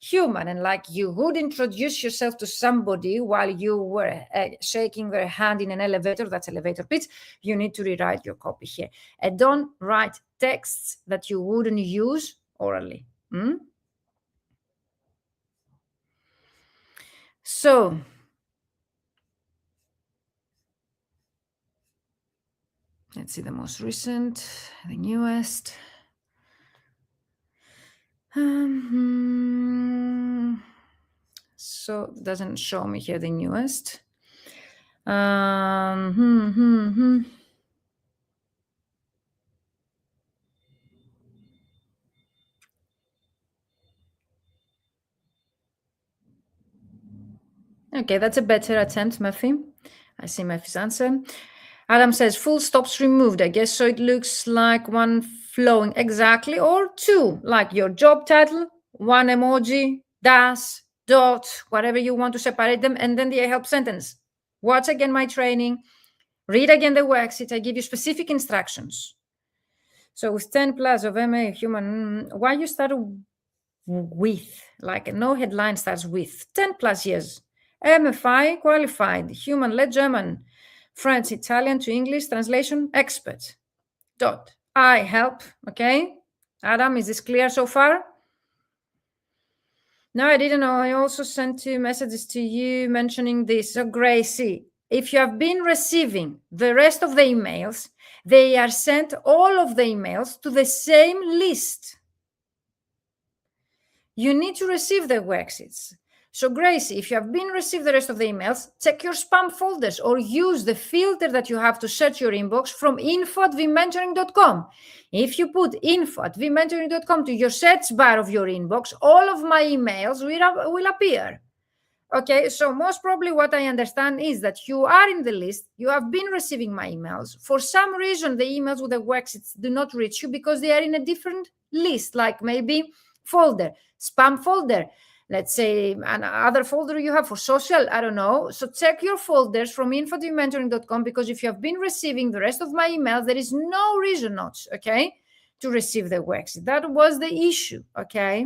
human, and like you would introduce yourself to somebody while you were shaking their hand in an elevator, that's elevator pitch, you need to rewrite your copy here. And don't write texts that you wouldn't use orally. So let's see the most recent, the newest. So it doesn't show me here the newest. Okay, that's a better attempt, Murphy. I see Murphy's answer. Adam says full stops removed, I guess, so it looks like one flowing exactly, or two, like your job title, one emoji, dash, dot, whatever you want to separate them, and then the I help sentence. Watch again my training, read again the worksheet, I give you specific instructions. So with 10 plus of MA human, why you start with, like no headline starts with, 10 plus years. MFI qualified, human-led German, French, Italian to English, translation expert. Dot. I help, okay? Adam, is this clear so far? No, I didn't know. I also sent 2 messages to you mentioning this. So Gracie, if you have been receiving the rest of the emails, they are sent, all of the emails, to the same list. You need to receive the worksheets. So Gracie, if you have been received the rest of the emails, check your spam folders or use the filter that you have to search your inbox from info@vmentoring.com. If you put info@vmentoring.com to your search bar of your inbox, all of my emails will appear. Okay, so most probably what I understand is that you are in the list, you have been receiving my emails. For some reason, the emails with the worksheets do not reach you because they are in a different list, like maybe folder, spam folder, let's say another folder you have for social, I don't know. So check your folders from info@vmentoring.com, because if you have been receiving the rest of my emails, there is no reason not, okay, to receive the worksheet. That was the issue, okay,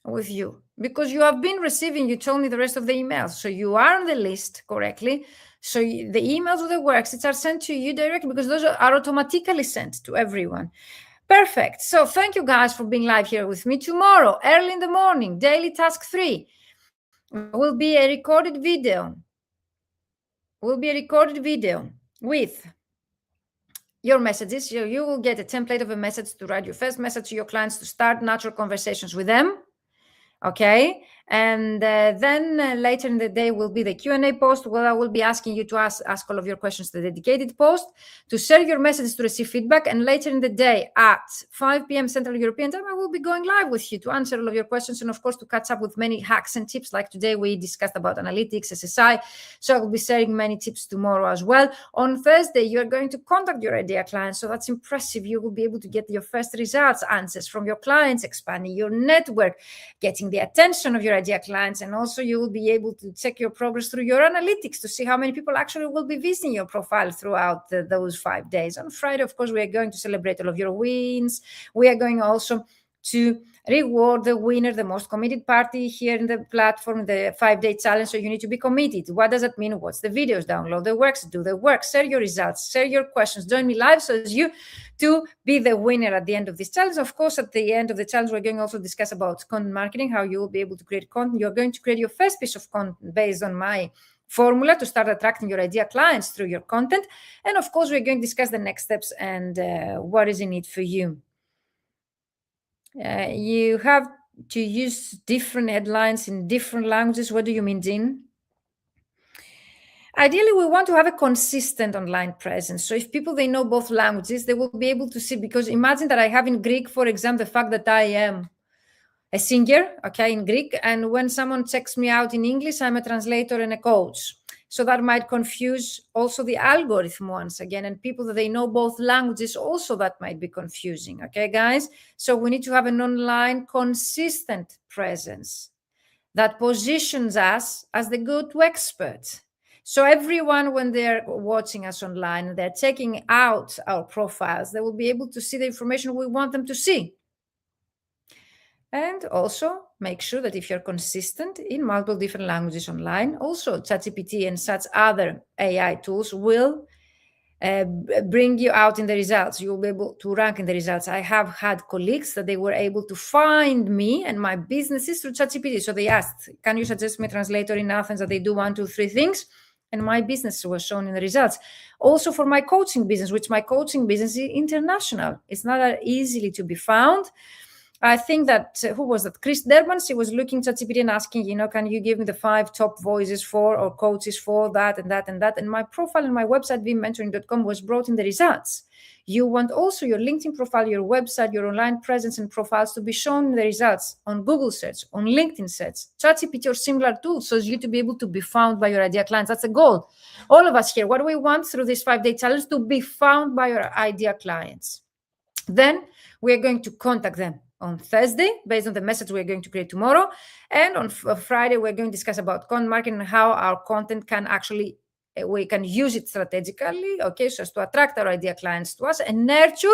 with you, because you have been receiving, you told me, the rest of the emails. So you are on the list correctly. So the emails with the worksheets are sent to you directly because those are automatically sent to everyone. Perfect. So thank you guys for being live here with me. Tomorrow, early in the morning, daily task 3 will be a recorded video. With your messages. So you will get a template of a message to write your first message to your clients to start natural conversations with them. Okay, and then later in the day will be the Q&A post where I will be asking you to ask all of your questions, the dedicated post, to share your messages to receive feedback. And later in the day at 5 p.m. Central European Time, I will be going live with you to answer all of your questions and, of course, to catch up with many hacks and tips. Like today, we discussed about analytics, SSI. So I will be sharing many tips tomorrow as well. On Thursday, you are going to contact your idea clients. So that's impressive. You will be able to get your first results, answers from your clients, expanding your network, getting the attention of your idea clients, and also you will be able to check your progress through your analytics to see how many people actually will be visiting your profile throughout those 5 days. On Friday, of course, we are going to celebrate all of your wins. We are going also to reward the winner, the most committed party here in the platform, the 5-day challenge. So you need to be committed. What does that mean? Watch the videos, download the works, do the work, share your results, share your questions, join me live so as you to be the winner at the end of this challenge. Of course, at the end of the challenge, we're going to also discuss about content marketing, how you will be able to create content. You're going to create your first piece of content based on my formula to start attracting your idea clients through your content. And of course, we're going to discuss the next steps and what is in it for you. You have to use different headlines in different languages. What do you mean, Jean? Ideally, we want to have a consistent online presence. So if people, they know both languages, they will be able to see, because imagine that I have in Greek, for example, the fact that I am a singer, okay, in Greek, and when someone checks me out in English, I'm a translator and a coach. So that might confuse also the algorithm once again, and people that they know both languages also that might be confusing, okay, guys? So we need to have an online consistent presence that positions us as the go-to expert. So everyone, when they're watching us online, they're checking out our profiles, they will be able to see the information we want them to see. And also make sure that if you're consistent in multiple different languages online, also ChatGPT and such other AI tools will bring you out in the results. You will be able to rank in the results. I have had colleagues that they were able to find me and my businesses through ChatGPT. So they asked, can you suggest me a translator in Athens that they do 1, 2, 3 things? And my business was shown in the results. Also for my coaching business, which my coaching business is international. It's not that easily to be found. I think that, who was that? Chris Derman, she was looking at ChatGPT and asking, can you give me the 5 top voices for or coaches for that and that and that? And my profile on my website, vmentoring.com, was brought in the results. You want also your LinkedIn profile, your website, your online presence and profiles to be shown in the results on Google search, on LinkedIn search, ChatGPT or similar tools, so as you to be able to be found by your idea clients. That's a goal. All of us here, what do we want through this 5-day challenge? To be found by your idea clients. Then we are going to contact them on Thursday based on the message we're going to create tomorrow. And on Friday, we're going to discuss about content marketing and how our content can actually, we can use it strategically, okay, so as to attract our idea clients to us and nurture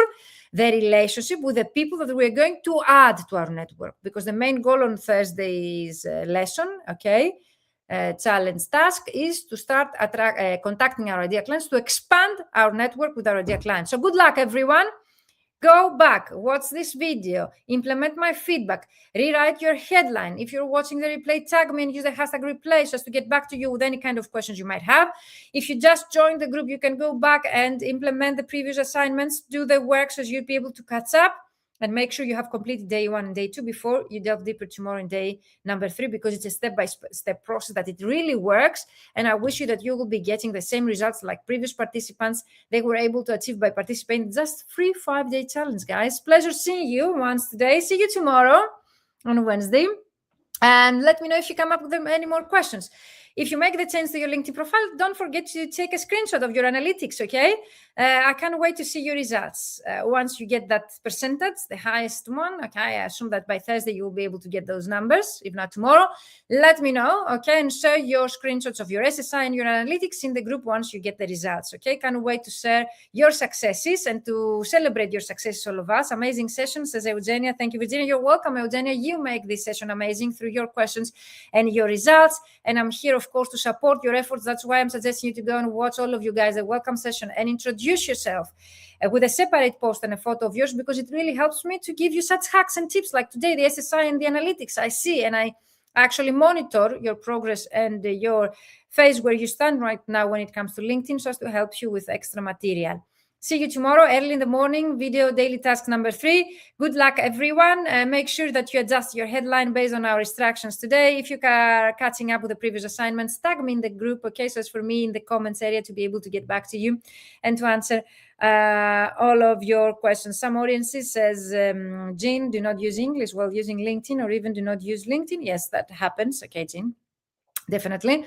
the relationship with the people that we're going to add to our network. Because the main goal on Thursday's lesson, okay, challenge task is to start contacting our idea clients to expand our network with our idea clients. So good luck, everyone. Go back, watch this video, implement my feedback, rewrite your headline. If you're watching the replay, tag me and use the hashtag replay just to get back to you with any kind of questions you might have. If you just joined the group, you can go back and implement the previous assignments, do the work so you'll be able to catch up. And make sure you have completed day 1 and day 2 before you delve deeper tomorrow in day number 3, because it's a step-by-step process that it really works. And I wish you that you will be getting the same results like previous participants they were able to achieve by participating just 3 5-day challenge, guys. Pleasure seeing you once today. See you tomorrow on Wednesday. And let me know if you come up with any more questions. If you make the change to your LinkedIn profile, don't forget to take a screenshot of your analytics, okay? I can't wait to see your results. Once you get that percentage, the highest one, okay, I assume that by Thursday you will be able to get those numbers, if not tomorrow. Let me know, okay, and share your screenshots of your SSI and your analytics in the group once you get the results, okay? Can't wait to share your successes and to celebrate your successes, all of us. Amazing session, says Eugenia. Thank you, Virginia. You're welcome, Eugenia. You make this session amazing through your questions and your results, and I'm here, of course, to support your efforts. That's why I'm suggesting you to go and watch, all of you guys, a welcome session and introduce yourself with a separate post and a photo of yours, because it really helps me to give you such hacks and tips like today, the SSI and the analytics I see, and I actually monitor your progress and your phase where you stand right now when it comes to LinkedIn, so as to help you with extra material. See you tomorrow early in the morning, video daily task number 3. Good luck, everyone. Make sure that you adjust your headline based on our instructions today. If you are catching up with the previous assignments, tag me in the group, okay? So it's for me in the comments area to be able to get back to you and to answer all of your questions. Some audiences says, Jean, do not use English while using LinkedIn, or even do not use LinkedIn. Yes, that happens. Okay, Jean, definitely.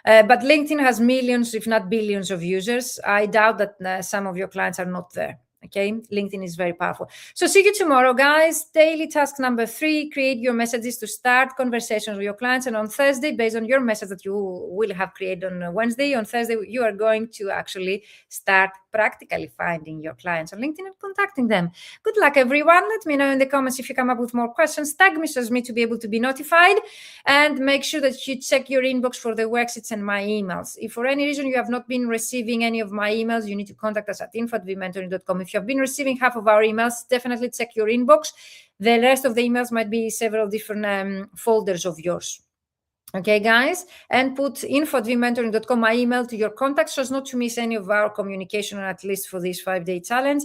But LinkedIn has millions, if not billions, of users. I doubt that some of your clients are not there. Okay, LinkedIn is very powerful. So see you tomorrow, guys. Daily task number 3, create your messages to start conversations with your clients. And on Thursday, based on your message that you will have created on Wednesday, on Thursday, you are going to actually start practically finding your clients on LinkedIn and contacting them. Good luck, everyone. Let me know in the comments if you come up with more questions. Tag me so as me to be able to be notified, and make sure that you check your inbox for the worksheets and my emails. If for any reason you have not been receiving any of my emails, you need to contact us at info@vmentoring.com. If you have been receiving half of our emails, definitely check your inbox. The rest of the emails might be several different folders of yours. Okay, guys, and put info@vmentoring.com, my email, to your contacts so as not to miss any of our communication, at least for this 5-day challenge,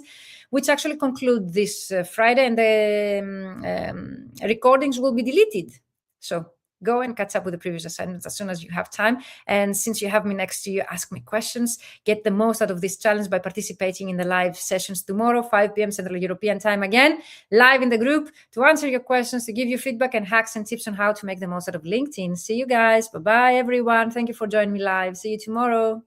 which actually conclude this Friday, and the recordings will be deleted. So go and catch up with the previous assignments as soon as you have time. And since you have me next to you, ask me questions. Get the most out of this challenge by participating in the live sessions tomorrow, 5 p.m. Central European Time, again, live in the group, to answer your questions, to give you feedback and hacks and tips on how to make the most out of LinkedIn. See you guys. Bye-bye, everyone. Thank you for joining me live. See you tomorrow.